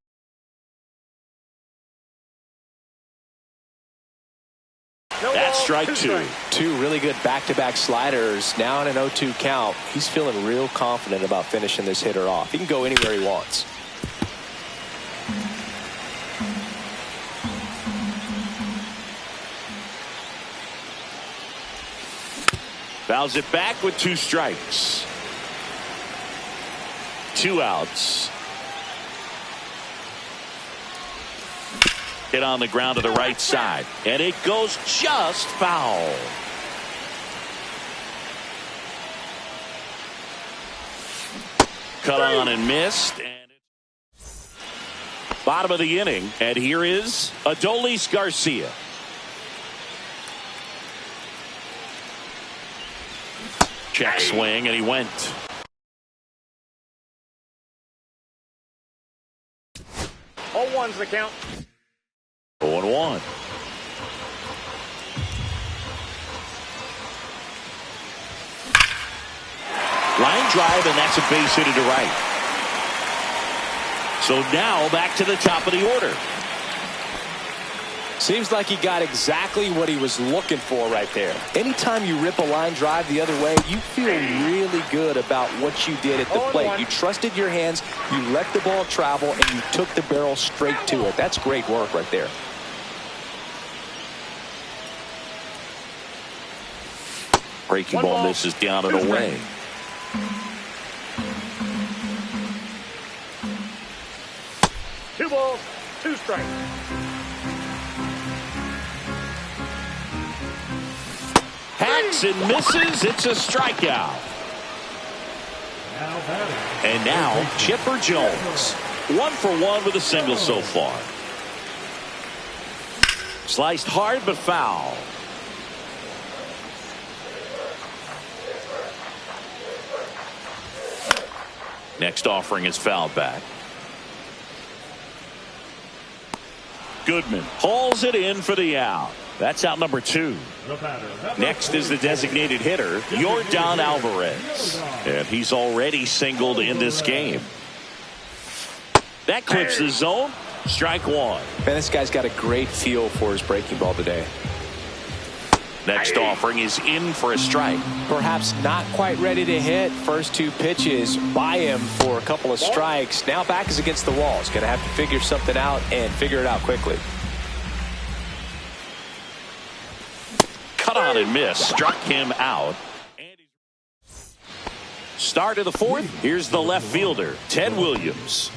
That's strike 2. 2 really good back-to-back sliders. Now in an 0-2 count. He's feeling real confident about finishing this hitter off. He can go anywhere he wants. Fouls it back with 2 strikes. 2 outs. Hit on the ground to the right side. And it goes just foul. Cut on and missed. And bottom of the inning. And here is Adolis Garcia. Check swing, and he went. One's the count. 0-1. Line drive, and that's a base hit to right. So now back to the top of the order. Seems like he got exactly what he was looking for right there. Anytime you rip a line drive the other way, you feel really good about what you did at the plate. You trusted your hands, you let the ball travel, and you took the barrel straight to it. That's great work right there. Breaking ball misses down and away. Two balls, 2 strikes. Hacks and misses. It's a strikeout. And now Chipper Jones. 1 for 1 with a single so far. Sliced hard but foul. Next offering is fouled back. Goodman hauls it in for the out. That's out number 2. Next is the designated hitter, Yordan Alvarez. And he's already singled in this game. That clips the zone. Strike 1. Man, this guy's got a great feel for his breaking ball today. Next offering is in for a strike. Perhaps not quite ready to hit. First 2 pitches by him for a couple of strikes. Now back is against the wall. He's going to have to figure something out and figure it out quickly. Cut on and miss. Struck him out. Start of the 4th. Here's the left fielder, Ted Williams.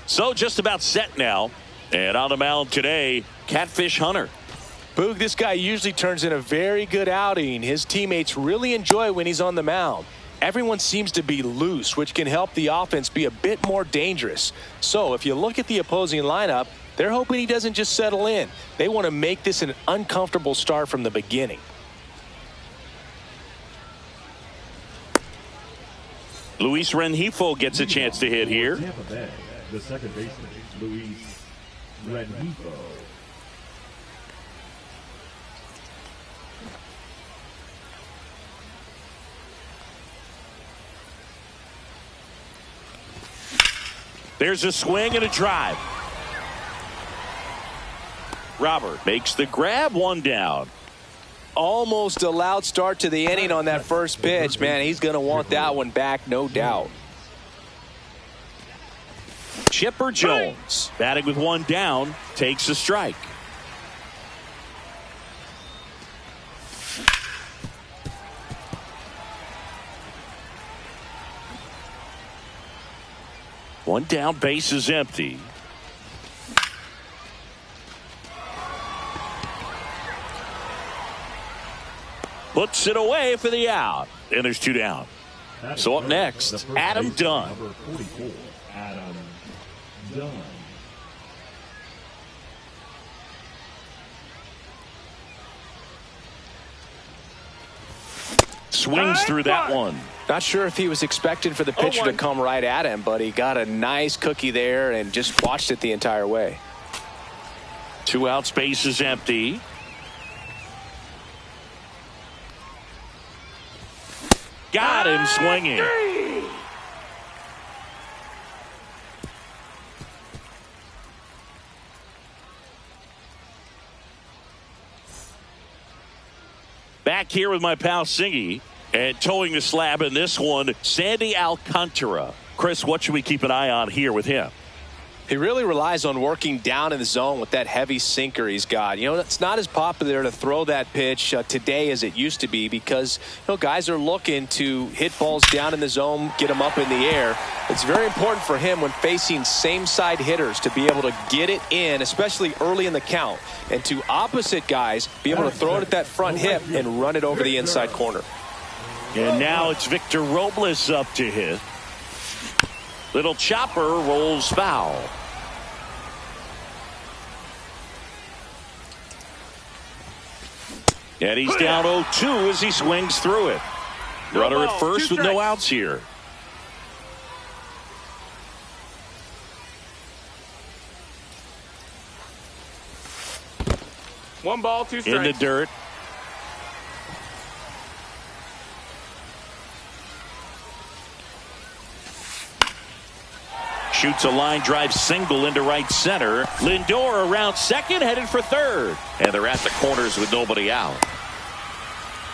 So just about set now. And on the mound today, Catfish Hunter. Boog, this guy usually turns in a very good outing. His teammates really enjoy when he's on the mound. Everyone seems to be loose, which can help the offense be a bit more dangerous. So if you look at the opposing lineup, they're hoping he doesn't just settle in. They want to make this an uncomfortable start from the beginning. Luis Rengifo gets a chance to hit here. Tampa Bay, the second baseman, Luis Rengifo. There's a swing and a drive. Robert makes the grab, one down. Almost a loud start to the inning on that first pitch. Man, he's going to want that one back, no doubt. Chipper Jones, batting with one down, takes a strike. One down, base is empty. Puts it away for the out. And there's two down. So up next, Adam Dunn. Number 44, Adam Dunn. Swings through that one. Not sure if he was expecting for the pitcher to come right at him, but he got a nice cookie there and just watched it the entire way. Two outs, base is empty. Got him swinging. Back here with my pal Singy, and towing the slab in this one, Sandy Alcantara. Chris, what should we keep an eye on here with him? He really relies on working down in the zone with that heavy sinker he's got. You know, it's not as popular to throw that pitch today as it used to be because, you know, guys are looking to hit balls down in the zone, get them up in the air. It's very important for him when facing same side hitters to be able to get it in, especially early in the count, and to opposite guys be able to throw it at that front hip and run it over the inside corner. And now it's Victor Robles up to hit. Little chopper rolls foul. And he's down 0-2 as he swings through it. Runner at first with no outs here. One ball, two strikes. In the dirt. Shoots a line drive single into right center. Lindor around second, headed for third. And they're at the corners with nobody out.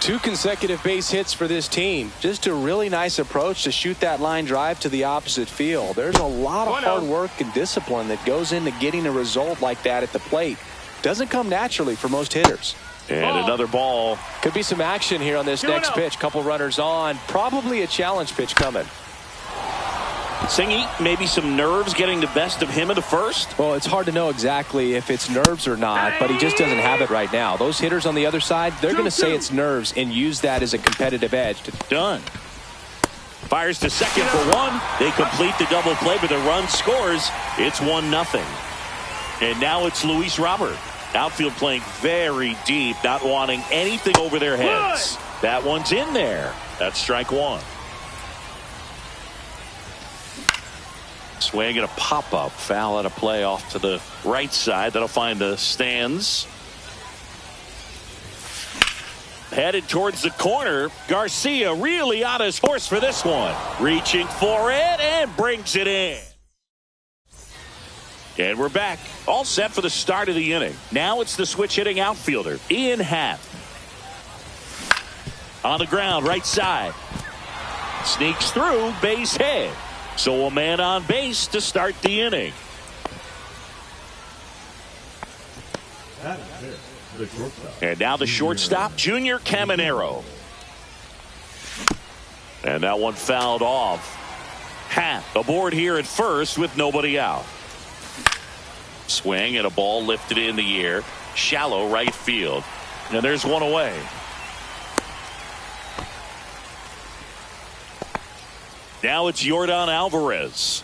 2 consecutive base hits for this team. Just a really nice approach to shoot that line drive to the opposite field. There's a lot of hard work and discipline that goes into getting a result like that at the plate. Doesn't come naturally for most hitters. And another ball. Could be some action here on this next pitch. Couple runners on. Probably a challenge pitch coming. Singy, maybe some nerves getting the best of him in the first? Well, it's hard to know exactly if it's nerves or not, but he just doesn't have it right now. Those hitters on the other side, they're going to say it's nerves and use that as a competitive edge. Done. Fires to second for one. They complete the double play, but the run scores. It's 1-0. And now it's Luis Robert. Outfield playing very deep, not wanting anything over their heads. That one's in there. That's strike one. Swing and a pop-up. Foul at a play off to the right side. That'll find the stands. Headed towards the corner. Garcia really on his horse for this one. Reaching for it and brings it in. And we're back. All set for the start of the inning. Now it's the switch hitting outfielder, Ian Happ. On the ground, right side. Sneaks through, base hit. So a man on base to start the inning. And now the shortstop, Junior Caminero. And that one fouled off. Happ aboard here at first with nobody out. Swing and a ball lifted in the air. Shallow right field. And there's one away. Now it's Yordan Alvarez.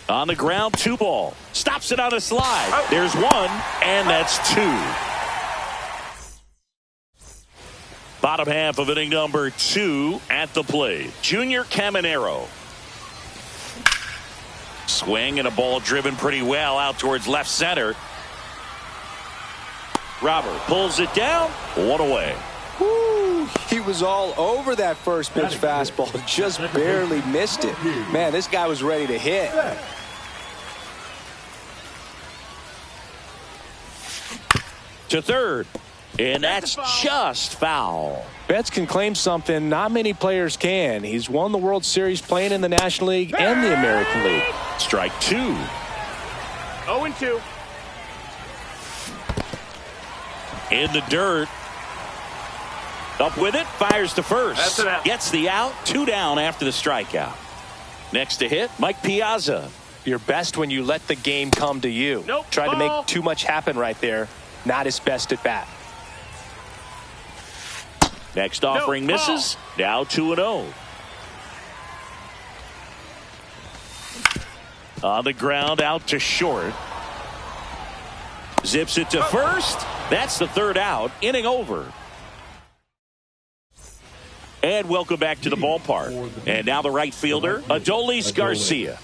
On the ground, 2 ball. Stops it on a slide. There's 1, and that's 2. Bottom half of inning number 2 at the plate. Junior Caminero. Swing and a ball driven pretty well out towards left center. Robert pulls it down. 1 away. Woo, he was all over that first pitch fastball. Just barely missed it. Man, this guy was ready to hit. To third. And that's just foul. Betts can claim something not many players can. He's won the World Series playing in the National League and the American League. Strike 2. 0-2. In the dirt. Up with it. Fires to first. That's an out. Gets the out. 2 down after the strikeout. Next to hit, Mike Piazza. You're best when you let the game come to you. Nope. Tried to Ball. make too much happen right there. Not his best at bat. Next offering misses. Now 2-0. On the ground, out to short. Zips it to first. That's the 3rd out. Inning over. And welcome back to the ballpark. And now the right fielder, Adolis Garcia.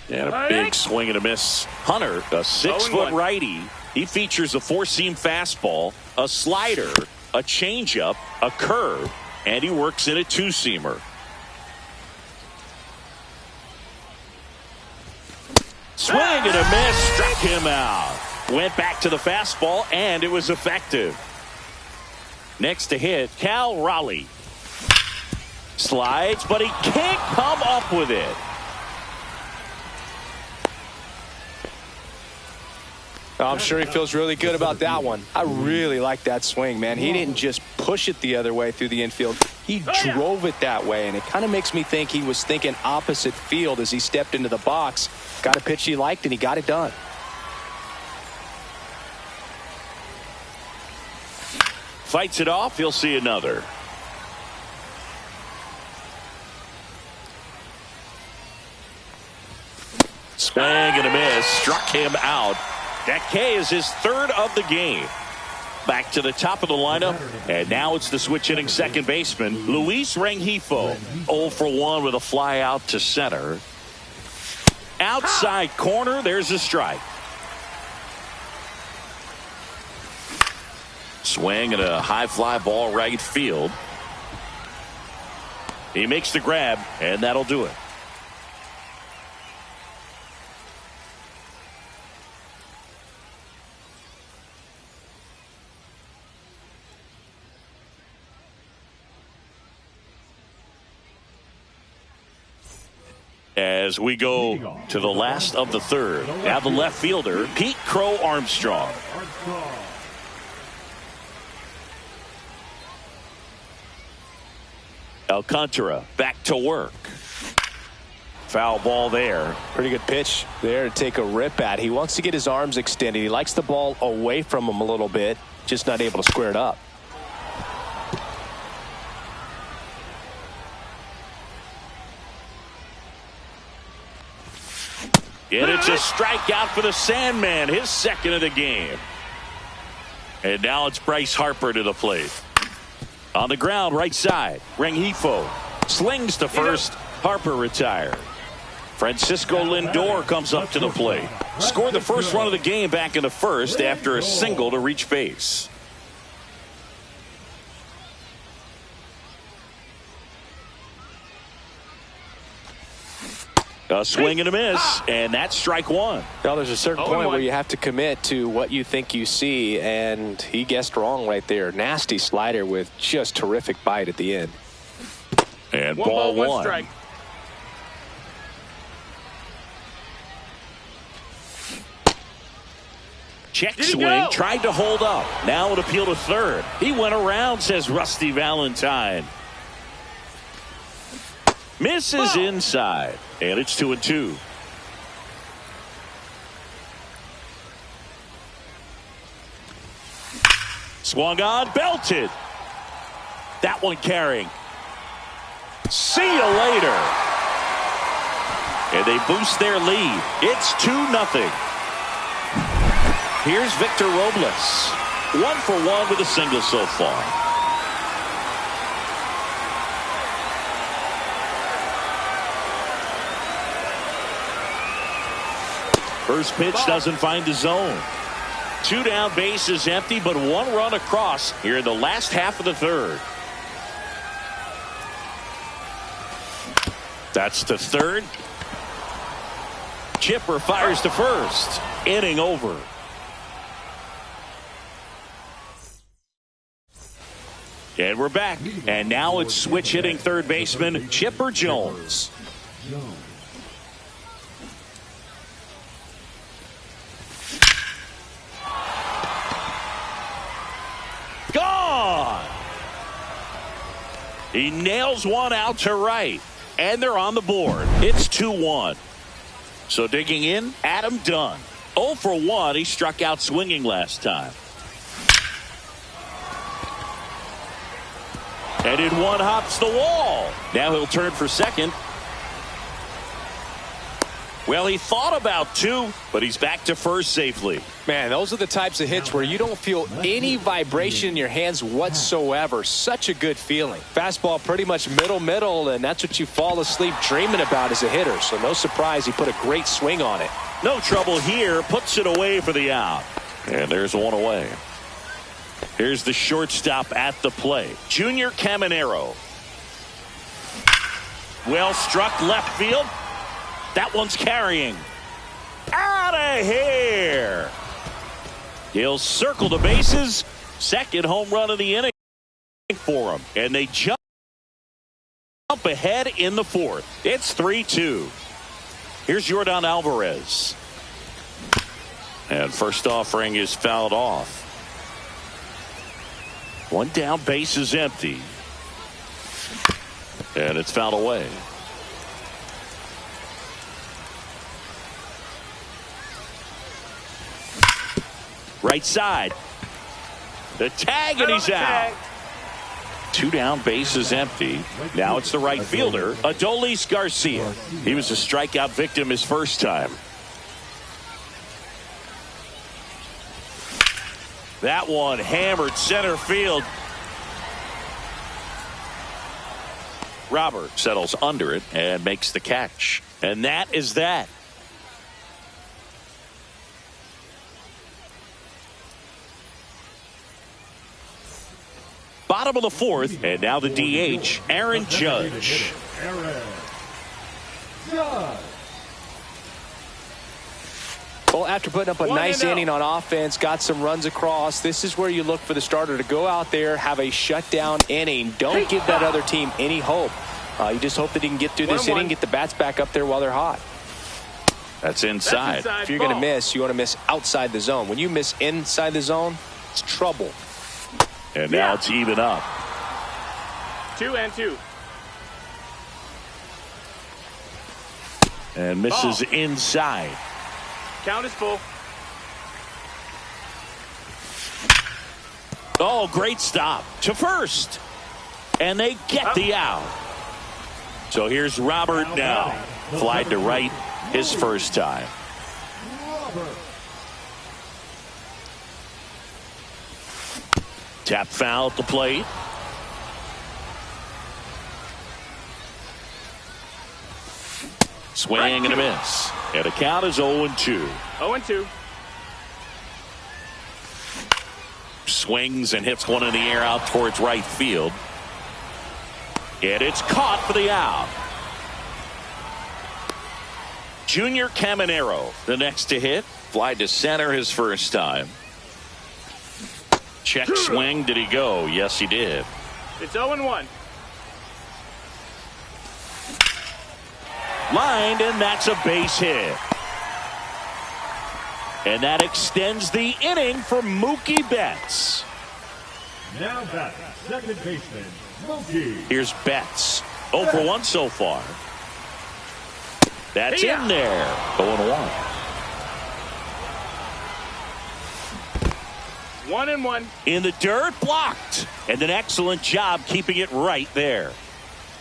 And a big swing and a miss. Hunter, a 6-foot righty. He features a 4-seam fastball, a slider, a changeup, a curve, and he works in a 2-seamer. Swing and a miss, struck him out. Went back to the fastball, and it was effective. Next to hit, Cal Raleigh. Slides, but he can't come up with it. I'm sure he feels really good about that one. I really like that swing, man. He didn't just push it the other way through the infield. He drove it that way, and it kind of makes me think he was thinking opposite field as he stepped into the box. Got a pitch he liked, and he got it done. Fights it off. He'll see another. Swing and a miss. Struck him out. That K is his 3rd of the game. Back to the top of the lineup. And now it's the switch hitting second baseman, Luis Rengifo. 0 for 1 with a fly out to center. Outside corner. There's a strike. Swing and a high fly ball right field. He makes the grab, and that'll do it. As we go to the last of the 3rd. Now the left fielder, Pete Crow Armstrong. Alcantara back to work. Foul ball there. Pretty good pitch there to take a rip at. He wants to get his arms extended. He likes the ball away from him a little bit. Just not able to square it up. And it's a strikeout for the Sandman, his 2nd of the game. And now it's Bryce Harper to the plate. On the ground, right side, Rengifo slings to first. Harper retired. Francisco Lindor comes up to the plate. Scored the first run of the game back in the 1st after a single to reach base. A swing and a miss, and that's strike 1. Now there's a certain point where you have to commit to what you think you see, and he guessed wrong right there. Nasty slider with just terrific bite at the end. And ball 1. Strike. Check swing, tried to hold up. Now it appeal to 3rd. He went around, says Rusty Valentine. Misses inside, and it's 2-2. Swung on, belted. That one carrying. See you later. And they boost their lead. It's 2-0. Here's Victor Robles. 1 for 1 with a single so far. First pitch doesn't find the zone. 2 down, base is empty, but 1 run across here in the last half of the third. That's to third. Chipper fires to first. Inning over. And we're back. And now it's switch hitting third baseman Chipper Jones. Gone. He nails one out to right. And they're on the board. It's 2-1. So digging in, Adam Dunn. 0 for 1. He struck out swinging last time. And in one hops the wall. Now he'll turn for second. Well, he thought about 2, but he's back to first safely. Man, those are the types of hits where you don't feel any vibration in your hands whatsoever. Such a good feeling. Fastball pretty much middle, and that's what you fall asleep dreaming about as a hitter. So no surprise he put a great swing on it. No trouble here. Puts it away for the out. And there's one away. Here's the shortstop at the plate. Junior Caminero. Well struck left field. That one's carrying. Out of here. He'll circle the bases. Second home run of the inning for him. And they jump ahead in the fourth. It's 3-2. Here's Yordan Alvarez. And first offering is fouled off. 1 down, base is empty. And it's fouled away. Right side. The tag, and he's out. 2 down, base is empty. Now it's the right fielder, Adolis Garcia. He was a strikeout victim his first time. That one hammered center field. Robert settles under it and makes the catch. And that is that. Bottom of the fourth, and now the DH, Aaron Judge. Well, after putting up a nice inning on offense, got some runs across, this is where you look for the starter to go out there, have a shutdown inning. Don't give that other team any hope. You just hope that he can get through this inning, get the bats back up there while they're hot. That's inside. If you're going to miss, you want to miss outside the zone. When you miss inside the zone, it's trouble. And now it's even up. 2-2. And misses inside. Count is full. Oh, great stop to first. And they get the out. So here's Robert now. Fly to right his first time. Tap foul at the plate. Swing and a miss. And the count is 0-2. 0-2. Swings and hits one in the air out towards right field. And it's caught for the out. Junior Caminero, the next to hit. Fly to center his first time. Check swing. Did he go? Yes, he did. It's 0-1. Lined, and that's a base hit. And that extends the inning for Mookie Betts. Now back, second baseman, Mookie. Here's Betts. 0 for 1 so far. That's in there. 0-1. 1-1. In the dirt, blocked. And an excellent job keeping it right there.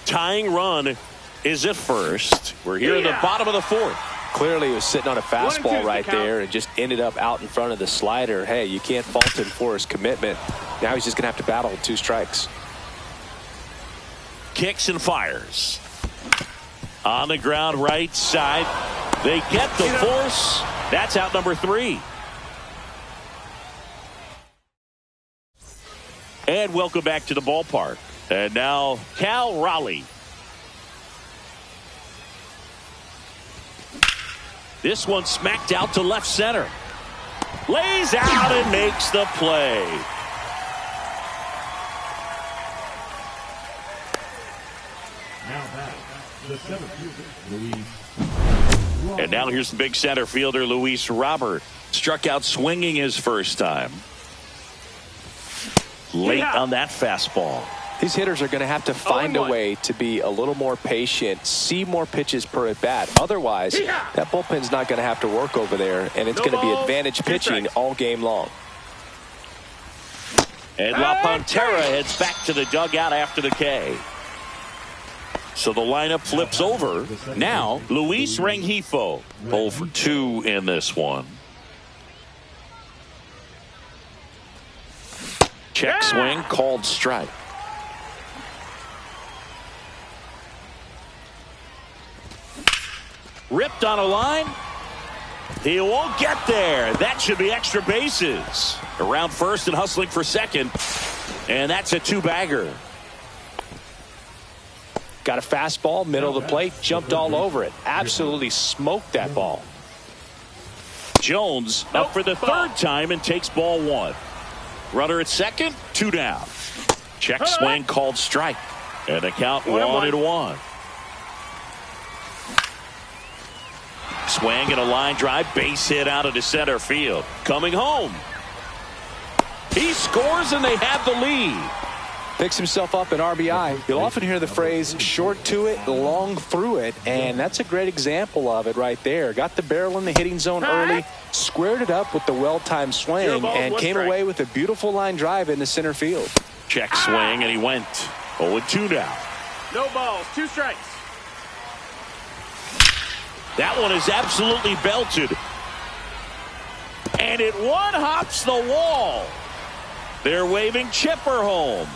Tying run is at first. We're here in the bottom of the fourth. Clearly, he was sitting on a fastball right there and just ended up out in front of the slider. Hey, you can't fault him for his commitment. Now he's just going to have to battle with 2 strikes. Kicks and fires. On the ground, right side. They get the force. That's out number 3. And welcome back to the ballpark. And now Cal Raleigh. This one smacked out to left center. Lays out and makes the play. Now back, the center fielder, Luis. And now here's the big center fielder, Luis Robert. Struck out swinging his first time. Late on that fastball. These hitters are going to have to find a way to be a little more patient, see more pitches per at bat. Otherwise, that bullpen's not going to have to work over there, and it's going to be advantage pitching all game long. And La Pantera heads back to the dugout after the K. So the lineup flips over. Now, Luis Rengifo. 0 for 2 in this one. Check swing, called strike. Ripped on a line. He won't get there. That should be extra bases. Around first and hustling for second. And that's a 2-bagger. Got a fastball, middle of the plate, jumped all over it. Absolutely smoked that ball. Jones up for the 3rd time and takes ball 1. Runner at second, 2 down. Check swing, called strike. And the count 1-1. Swing and a line drive, base hit out into center field. Coming home. He scores and they have the lead. Picks himself up an RBI. You'll often hear the phrase short to it, long through it, and that's a great example of it right there. Got the barrel in the hitting zone early, squared it up with the well-timed swing, and came away with a beautiful line drive into center field. Check swing, and he went 0-2 now. No balls, 2 strikes. That one is absolutely belted. And it one-hops the wall. They're waving Chipper home.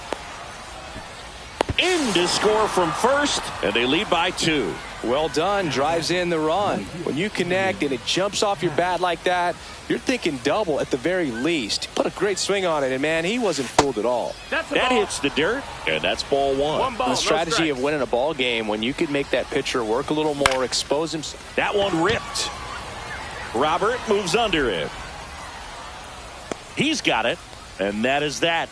In to score from first, and they lead by 2. Well done. Drives in the run. When you connect and it jumps off your bat like that, you're thinking double at the very least. Put a great swing on it, and man, he wasn't fooled at all. That hits the dirt, and that's ball 1. Ball, the strategy of winning a ball game, when you can make that pitcher work a little more, expose him. That one ripped. Robert moves under it. He's got it, and that is that.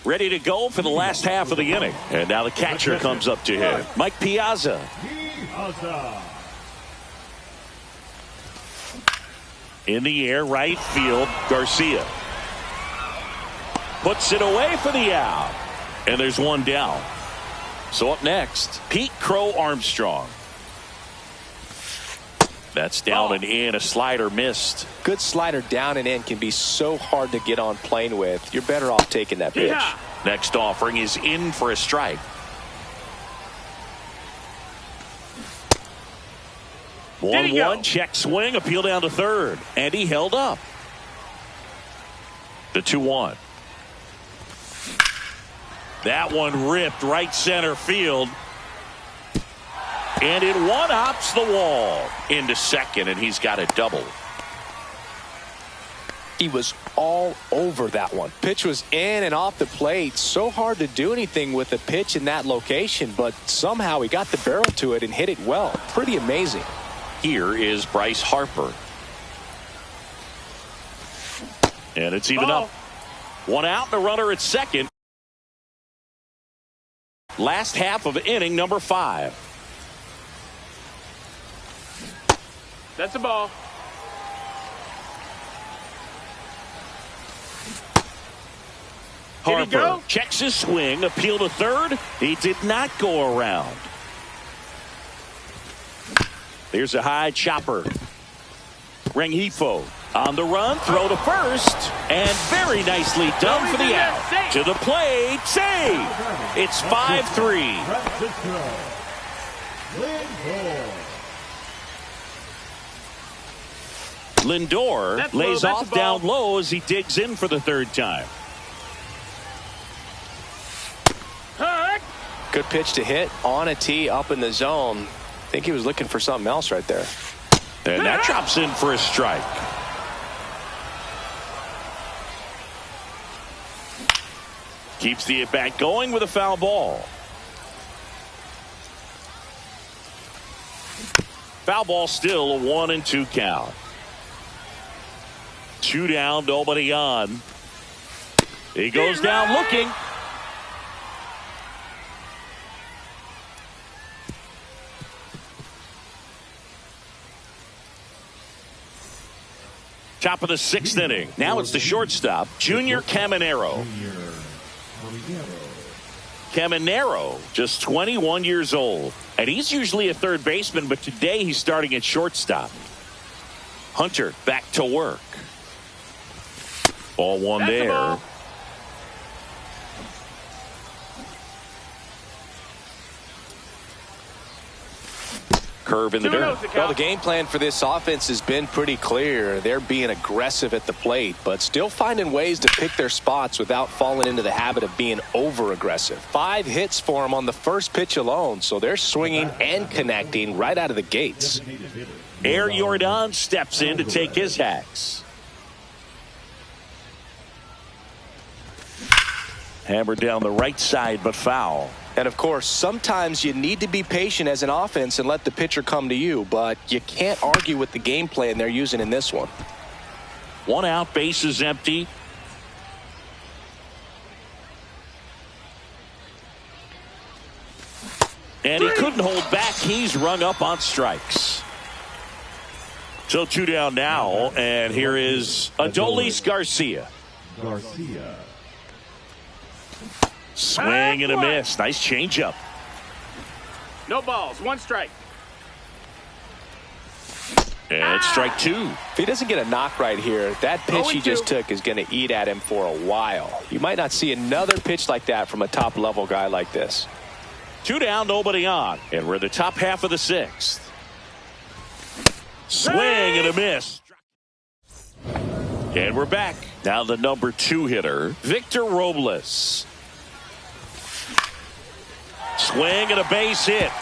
Ready to go for the last half of the inning. And now the catcher comes up to him. Mike Piazza. In the air, right field, Garcia. Puts it away for the out. And there's 1 down. So up next, Pete Crow Armstrong. That's down and in. A slider missed. Good slider down and in can be so hard to get on plane with. You're better off taking that pitch. Next offering is in for a strike. 1-1, check swing, appeal down to third. And he held up. The 2-1. That one ripped right center field. And it one-hops the wall into second, and he's got a double. He was all over that one. Pitch was in and off the plate. So hard to do anything with a pitch in that location, but somehow he got the barrel to it and hit it well. Pretty amazing. Here is Bryce Harper. And it's even up. 1 out and a runner at second. Last half of inning number 5. That's a ball. Harper checks his swing, appeal to third. He did not go around. Here's a high chopper. Rengifo on the run, throw to first, and very nicely done for the out. To the plate, save. It's 5-3. Francisco Lindor. Lindor lays off down low as he digs in for the third time. Good pitch to hit on a tee up in the zone. I think he was looking for something else right there. And that drops in for a strike. Keeps the at-bat going with a foul ball. Foul ball, still a 1-2 count. 2 down, nobody on. He goes down looking. Top of the 6th inning. Now it's the shortstop, Junior Caminero. Caminero, just 21 years old. And he's usually a third baseman, but today he's starting at shortstop. Hunter back to work. Ball one That's there. the ball. Curve in the dirt. Well, the game plan for this offense has been pretty clear. They're being aggressive at the plate, but still finding ways to pick their spots without falling into the habit of being over-aggressive. 5 hits for them on the first pitch alone, so they're swinging and connecting right out of the gates. Air Jordan steps in to take his hacks. Hammered down the right side, but foul. And, of course, sometimes you need to be patient as an offense and let the pitcher come to you, but you can't argue with the game plan they're using in this one. 1 out, base is empty. And he couldn't hold back. He's rung up on strikes. So 2 down now, and here is Adolis Garcia. Swing and a miss. Nice changeup. No balls, 1 strike. And strike 2. If he doesn't get a knock right here, that pitch he just took is going to eat at him for a while. You might not see another pitch like that from a top-level guy like this. 2 down, nobody on. And we're in the top half of the 6th. Swing and a miss. And we're back. Now the number 2 hitter, Victor Robles. Swing and a base hit.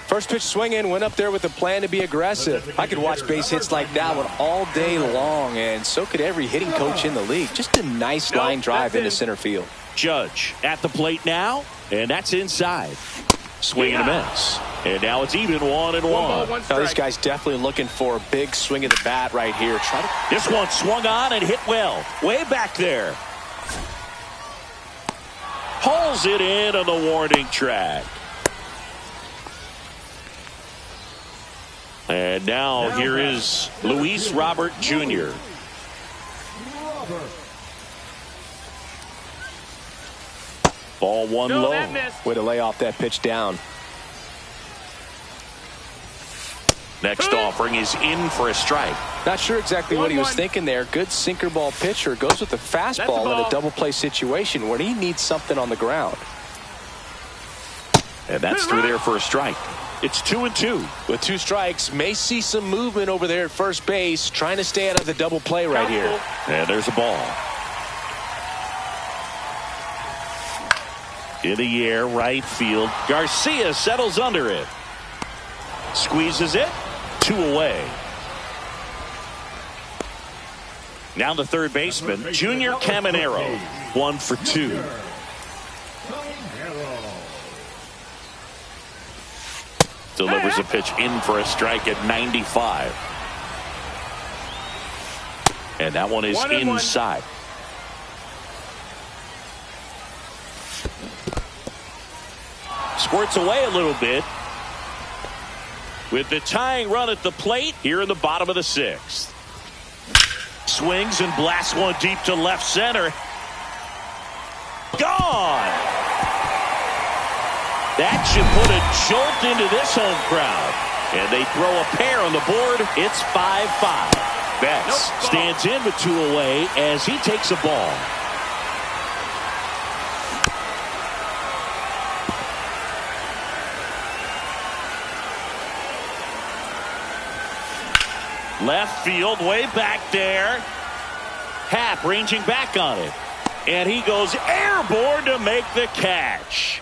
First pitch swinging, went up there with a plan to be aggressive. I could watch base hits like that one all day long, and so could every hitting coach in the league. Just a nice line drive into center field. Judge at the plate now, and that's inside. Swing and a miss. And now it's even 1-1. Now, this guy's definitely looking for a big swing of the bat right here. This one swung on and hit well. Way back there. Pulls it in on the warning track. And now here is Luis Robert Jr. Ball 1 low. Way to lay off that pitch down. Next offering is in for a strike. Not sure exactly what he was thinking there. Good sinker ball pitcher goes with the fastball in a double play situation when he needs something on the ground. And that's through there for a strike. It's 2-2. With 2 strikes, may see some movement over there at first base, trying to stay out of the double play right here. And there's a ball. In the air, right field. Garcia settles under it. Squeezes it. 2 away. Now the third baseman, Junior Caminero. 1 for 2. Delivers a pitch in for a strike at 95. And that one is inside. Squirts away a little bit. With the tying run at the plate here in the bottom of the 6th. swings and blasts one deep to left center. Gone! That should put a jolt into this home crowd. And they throw a pair on the board. It's 5-5. Betts stands in with 2 away as he takes a ball. Left field, way back there. Happ ranging back on it. And he goes airborne to make the catch.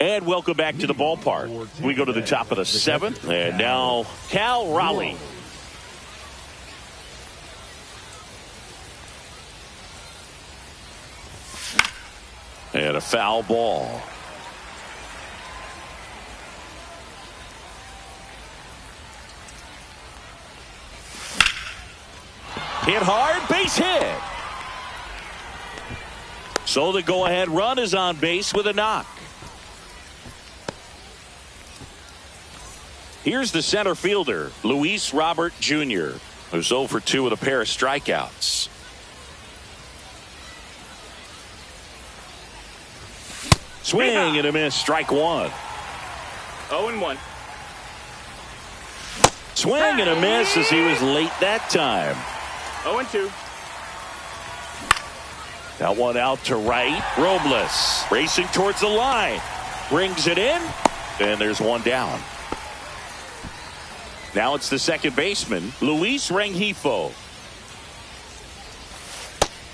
And welcome back to the ballpark. We go to the top of the 7th. And now Cal Raleigh. And a foul ball. Hit hard, base hit. So the go-ahead run is on base with a knock. Here's the center fielder, Luis Robert Jr., who's 0 for 2 with a pair of strikeouts. Swing and a miss, strike 1. 0-1. Swing and a miss as he was late that time. 0-2. That one out to right. Robles racing towards the line. Brings it in. And there's one down. Now it's the second baseman, Luis Rengifo.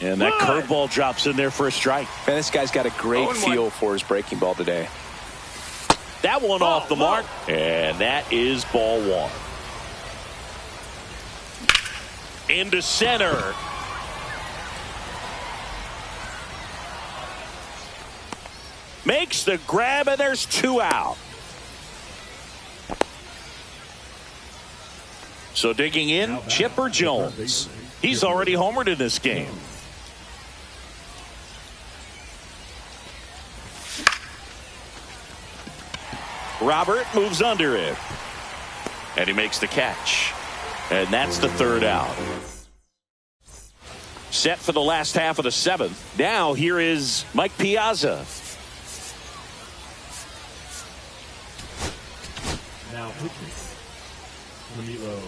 And that curveball drops in there for a strike. Man, this guy's got a great feel for his breaking ball today. That one off the mark. And that is ball 1. Into center. Makes the grab, and there's 2 out. So digging in, Chipper Jones. He's already homered in this game. Robert moves under it. And he makes the catch. And that's the 3rd out. Set for the last half of the 7th. Now here is Mike Piazza. Now pitching, Camilo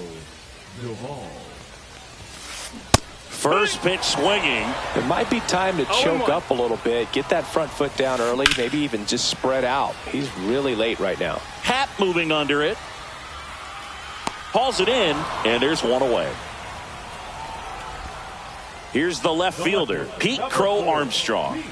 Doval. First pitch swinging. It might be time to choke up a little bit, get that front foot down early, maybe even just spread out. He's really late right now. Happ moving under it. Hauls it in, and there's one away. Here's the left fielder, Pete Crow Armstrong.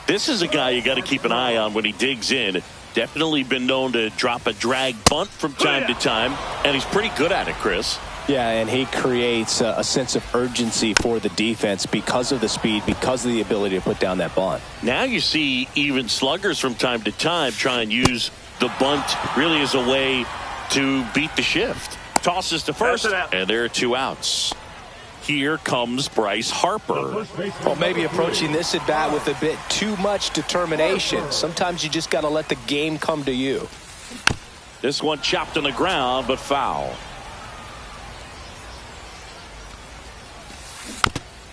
This is a guy you got to keep an eye on when he digs in. Definitely been known to drop a drag bunt from time to time, and he's pretty good at it, Chris. Yeah, and he creates a sense of urgency for the defense because of the speed, because of the ability to put down that bunt. Now you see even sluggers from time to time try and use the bunt really as a way to beat the shift. Tosses to first, and there are 2 outs. Here comes Bryce Harper. Well, maybe approaching this at bat with a bit too much determination. Sometimes you just got to let the game come to you. This one chopped on the ground, but foul.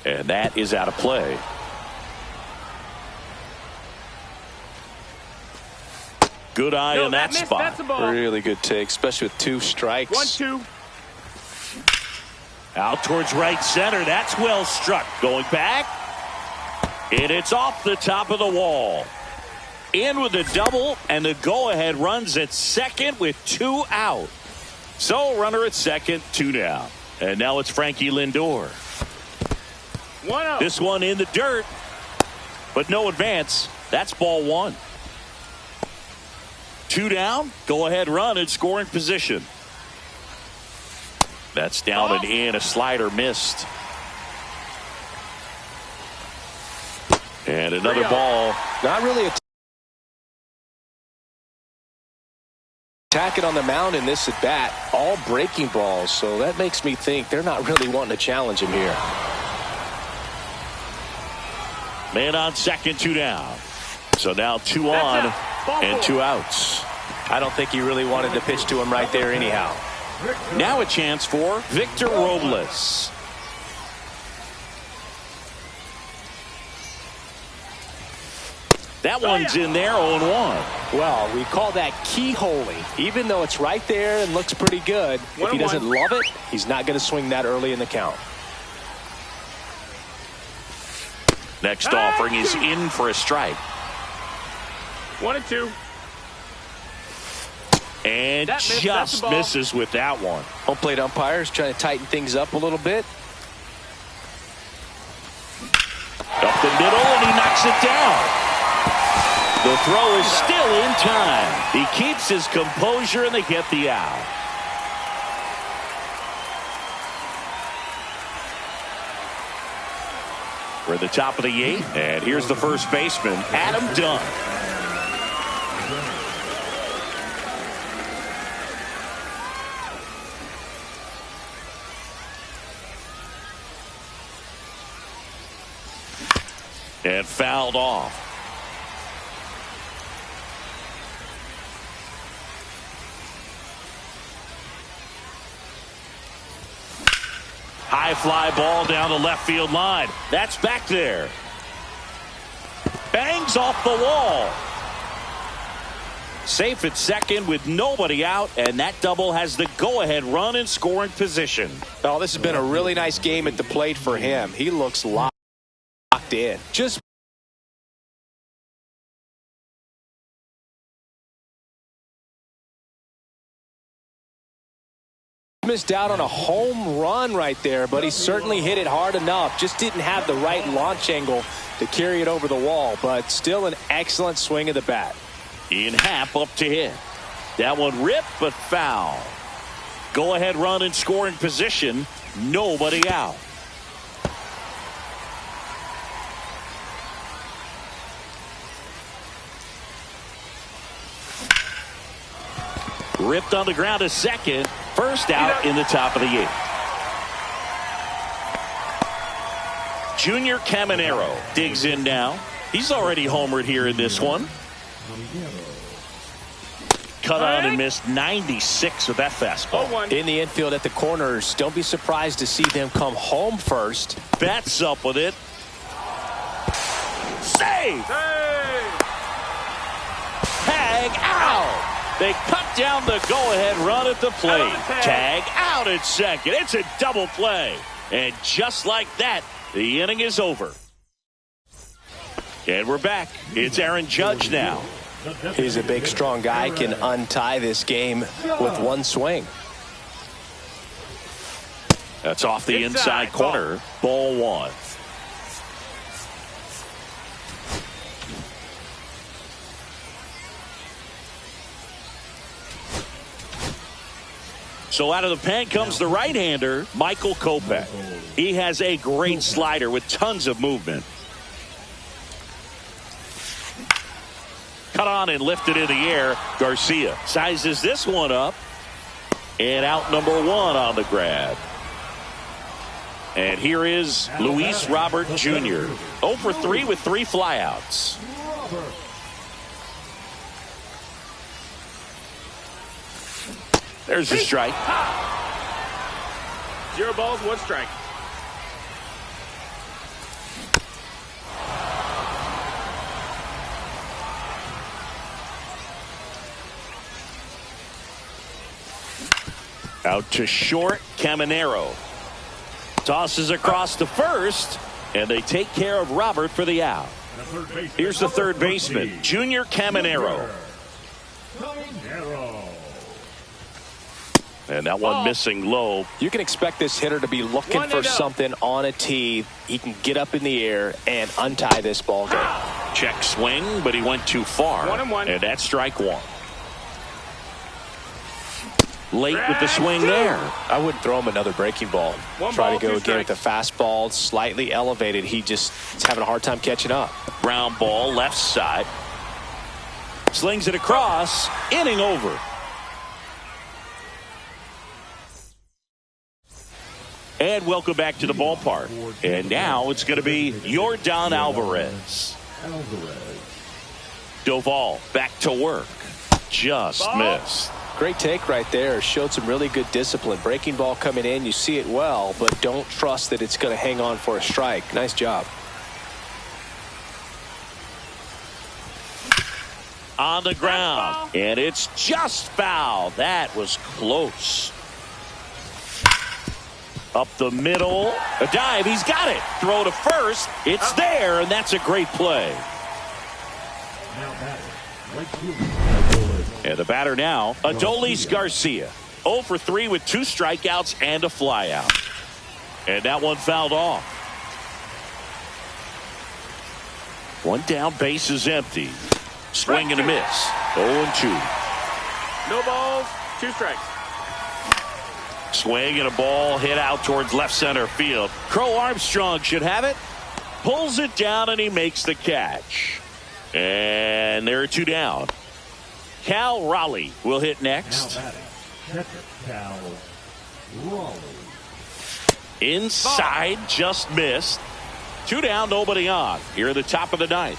And that is out of play. Good eye in that spot. Really good take, especially with 2 strikes. 1-2. Out towards right center. That's well struck. Going back. And it's off the top of the wall. In with a double, and the go-ahead runs at second with 2 out. So runner at second, 2 down. And now it's Frankie Lindor. 1-0. This one in the dirt, but no advance. That's ball 1. 2 down. Go-ahead run in scoring position. That's down and in. A slider missed. And another ball. Not really attacking on the mound in this at bat. All breaking balls, so that makes me think they're not really wanting to challenge him here. Man on second, 2 down. So now 2 on. And 2 outs. I don't think he really wanted to pitch to him right there anyhow. Now a chance for Victor Robles. That one's in there, 0-1. Well, we call that keyholing. Even though it's right there and looks pretty good, if he doesn't love it, he's not going to swing that early in the count. Next offering is in for a strike. 1-2. And just misses with that one. Home plate umpires trying to tighten things up a little bit. Up the middle, and he knocks it down. The throw is still in time. He keeps his composure, and they get the out. We're at the top of the 8th, and here's the first baseman, Adam Dunn. And fouled off. High fly ball down the left field line. That's back there. Bangs off the wall. Safe at second with nobody out, and that double has the go-ahead run in scoring position. Oh, this has been a really nice game at the plate for him. He looks locked in. Just missed out on a home run right there, but he certainly hit it hard enough. Just didn't have the right launch angle to carry it over the wall, but still an excellent swing of the bat. Ian Happ up to hit. That one ripped, but foul. Go ahead run in scoring position. Nobody out. Ripped on the ground to second. First out in the top of the 8th. Junior Caminero digs in now. He's already homered here in this one. Cut on and missed 96 with that fastball. In the infield at the corners, don't be surprised to see them come home first. Bats up with it. Save! Tag out! They cut down the go-ahead run at the plate. Tag out at second. It's a double play. And just like that, the inning is over. And we're back. It's Aaron Judge now. He's a big, strong guy, can untie this game with one swing. That's off the inside corner. Ball 1. So out of the pen comes the right-hander, Michael Kopech. He has a great slider with tons of movement. Cut on and lifted in the air. Garcia sizes this one up. And out number 1 on the grab. And here is Luis Robert Jr. 0 for 3 with 3 flyouts. There's a strike. 0 balls, 1 strike. Out to short, Caminero. Tosses across to first, and they take care of Robert for the out. Here's the third baseman, Junior Caminero. And that one missing low. You can expect this hitter to be looking for something on a tee. He can get up in the air and untie this ball game. Check swing, but he went too far. 1-1. And that's strike 1. Late with the swing there. I wouldn't throw him another breaking ball. Try to go again with the fastball, slightly elevated. He just is having a hard time catching up. Ground ball, left side. Slings it across. Inning over. And welcome back to the ballpark. And now it's going to be Yordan Alvarez. Doval back to work. Just missed. Great take right there. Showed some really good discipline. Breaking ball coming in. You see it well, but don't trust that it's going to hang on for a strike. Nice job. On the ground. And it's just foul. That was close. Up the middle. A dive. He's got it. Throw to first. It's there, and that's a great play. Now batting, right fielder, And the batter now, Adolis Garcia. 0 for 3 with 2 strikeouts and a flyout. And that one fouled off. One down, base is empty. Swing and a miss. 0-2. No balls, 2 strikes. Swing and a ball hit out towards left center field. Crow Armstrong should have it. Pulls it down and he makes the catch. And there are 2 down. Cal Raleigh will hit now next. batting, catcher Cal Raleigh. Inside, just missed. 2 down, nobody on. Here at the top of the 9th.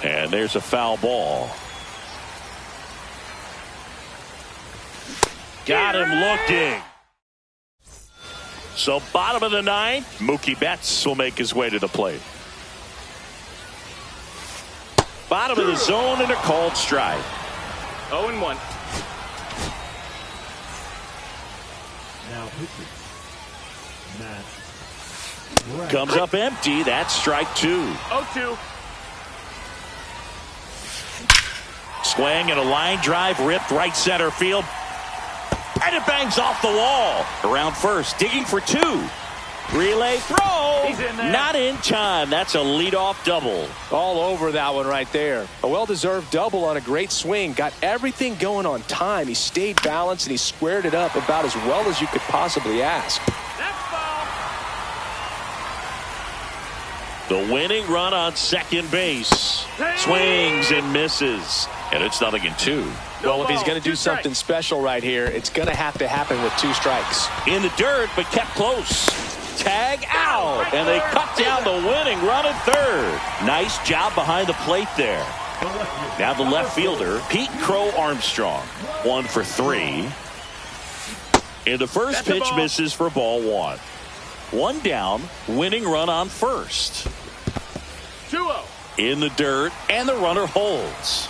And there's a foul ball. Got him looking. So bottom of the 9th, Mookie Betts will make his way to the plate. Bottom of the zone and a called strike. 0-1. Now pitching, Matt Bradley. Comes up empty. That's strike 2. 0-2. Swing and a line drive ripped right center field. And it bangs off the wall. Around first, digging for 2. Relay throw. He's in there. Not in time. That's a leadoff double. All over that one right there. A well-deserved double on a great swing. Got everything going on time. He stayed balanced and he squared it up about as well as you could possibly ask. That's foul. The winning run on second base. Swings and misses. And it's 0-2. Well, if he's ball, going to do 2 strikes. something special right here, it's going to have to happen with 2 strikes. In the dirt, but kept close. Tag out. And they cut down the winning run at third. Nice job behind the plate there. Now the left fielder, Pete Crow Armstrong. 1 for 3. And the first That's a pitch ball. misses for ball 1. 1 down, winning run on first. 2-0. In the dirt, and the runner holds.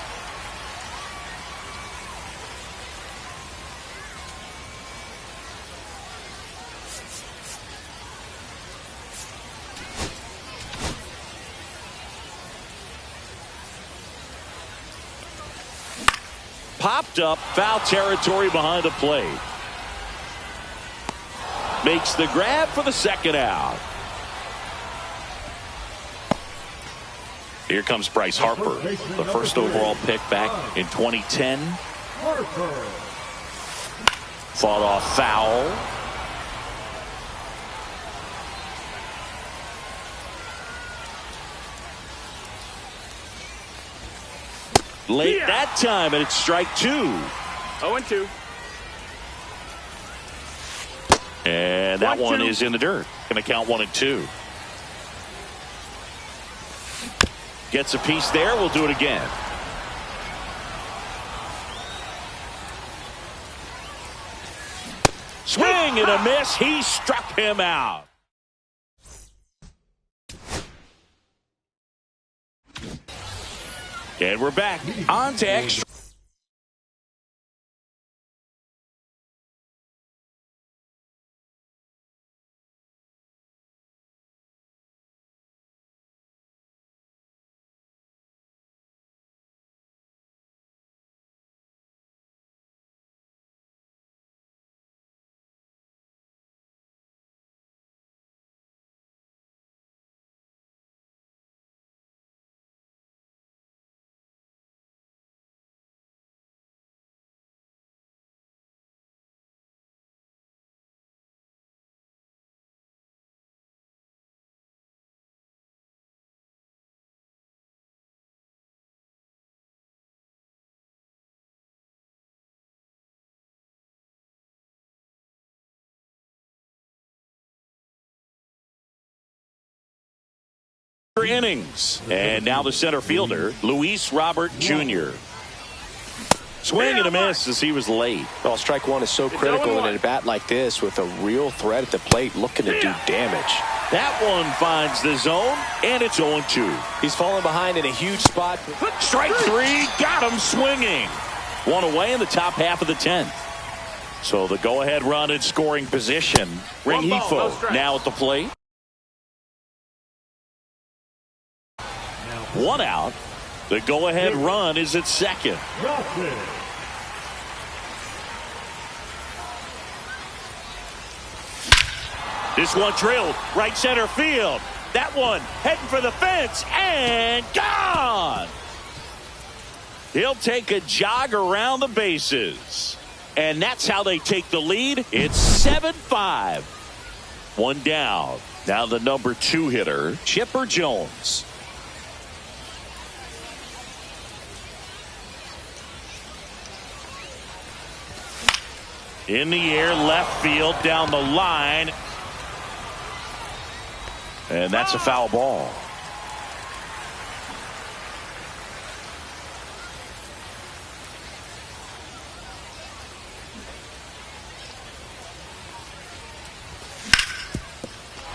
Popped up, foul territory behind the plate. Makes the grab for the second out. Here comes Bryce Harper, the first overall pick back in 2010. Harper. Fought off foul. Late that time, and it's strike 2. 0-2. And that 1-2. one is in the dirt. Going to count 1 and 2. Gets a piece there. We'll do it again. Swing and a miss. He struck him out. And we're back on to extra. innings. And now the center fielder, Luis Robert Jr. Swing and a miss as he was late. Well, strike one is so critical in a bat like this with a real threat at the plate looking to do damage. That one finds the zone, and it's 0-2. He's falling behind in a huge spot. Strike three, got him swinging. One away in the top half of the 10th. So the go-ahead run in scoring position. Rengifo now at the plate. One out. The go-ahead run is at second. This one drilled right center field. That one heading for the fence and gone. He'll take a jog around the bases. And that's how they take the lead. It's 7-5. One down. Now the number 2 hitter, Chipper Jones. In the air, left field, down the line. And that's a foul ball.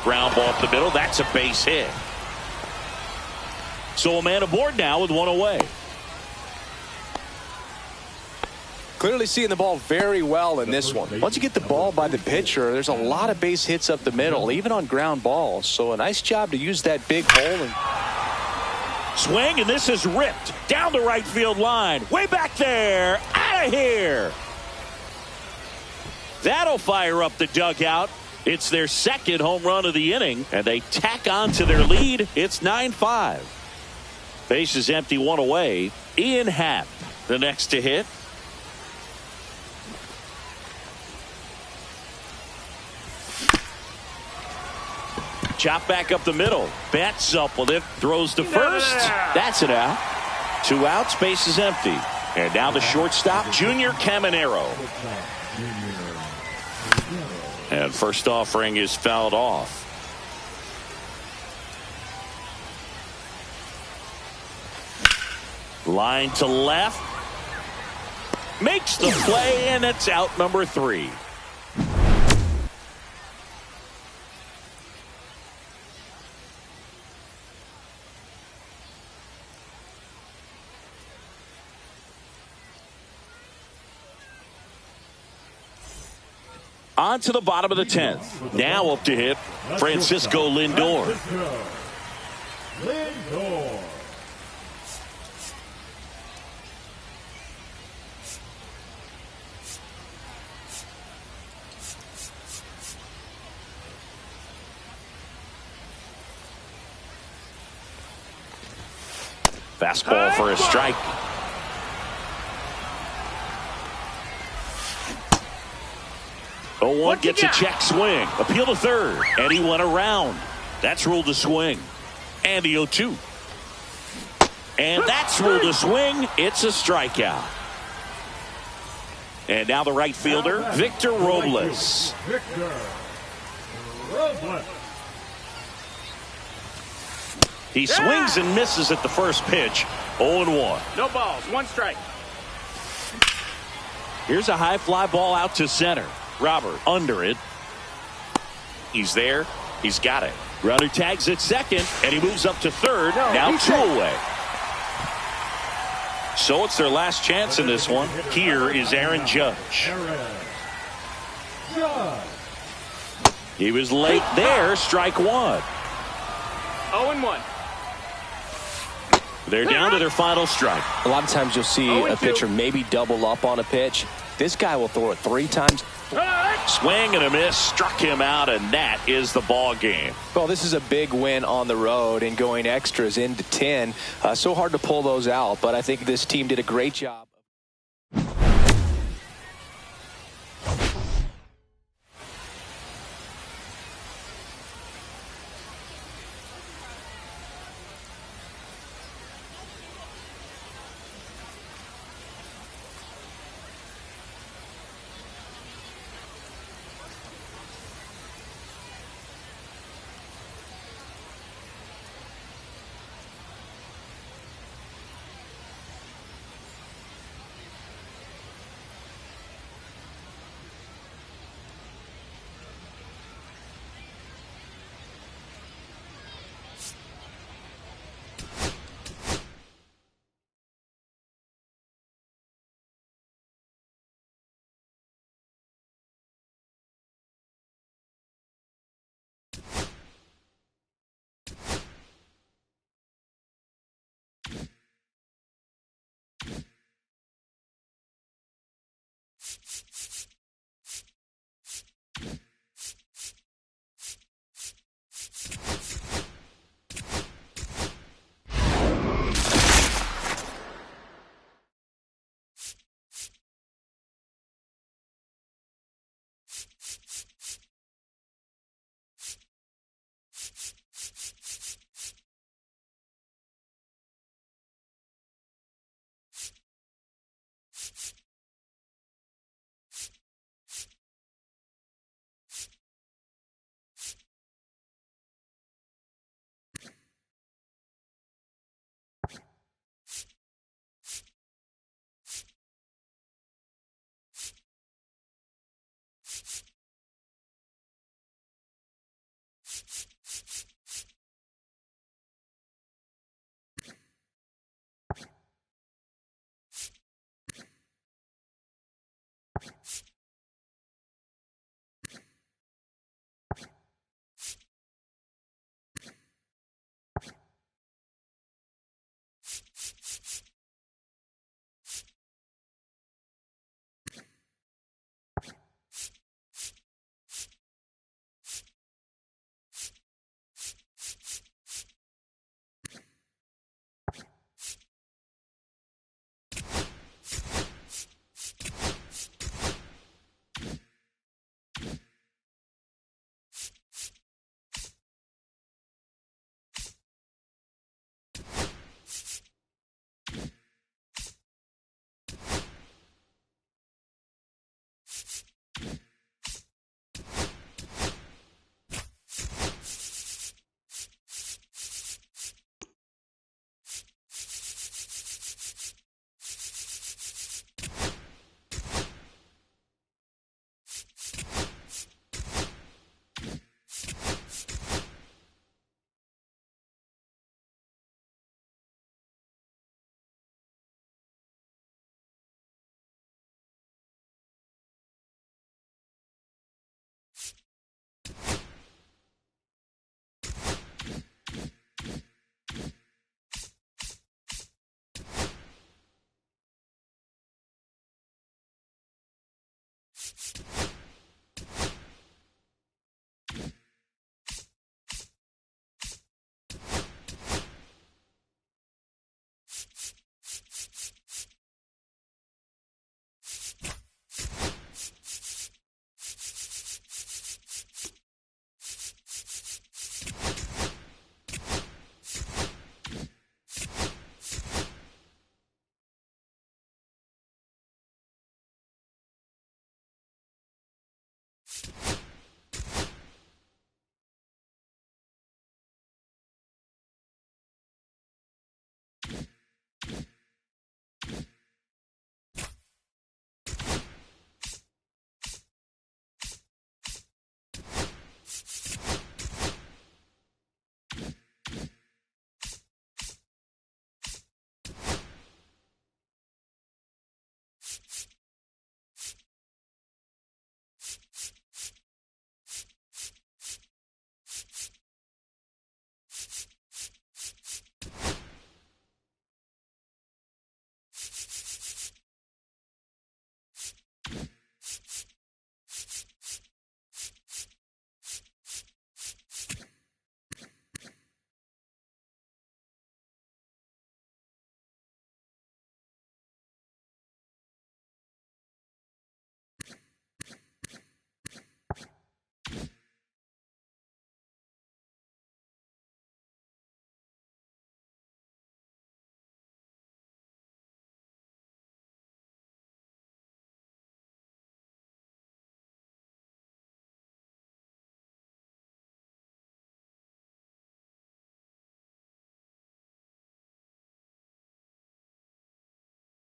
Ground ball up the middle. That's a base hit. So a man aboard now with one away. Clearly seeing the ball very well in this one. Once you get the ball by the pitcher, there's a lot of base hits up the middle, even on ground balls. So a nice job to use that big hole. Swing, and this is ripped down the right field line. Way back there. Out of here. That'll fire up the dugout. It's their second home run of the inning, and they tack on to their lead. It's 9-5. Base is empty, one away. Ian Happ, the next to hit. Chop back up the middle. Bats up with it. Throws to first. That's it out. 2 outs. Base is empty. And now the shortstop, Junior Caminero. And first offering is fouled off. Line to left. Makes the play, and it's out number 3. On to the bottom of the 10th. Now up to hit Francisco Lindor. Fastball for a strike. One gets a check swing. Appeal to third. And he went around. That's ruled a swing. And the 0-2. And that's ruled a swing. It's a strikeout. And now the right fielder, Victor Robles. He swings and misses at the first pitch. 0-1. No balls. 1 strike. Here's a high fly ball out to center. Robert under it. He's there. He's got it. Runner tags at second, and he moves up to third. Now 2 away. So it's their last chance in this one. Here is Aaron Judge. He was late there. Strike 1. 0-1. They're down to their final strike. A lot of times you'll see a pitcher maybe double up on a pitch. This guy will throw it 3 times. Swing and a miss, struck him out, and that is the ball game. Well, this is a big win on the road and going extras into 10. So hard to pull those out, but I think this team did a great job.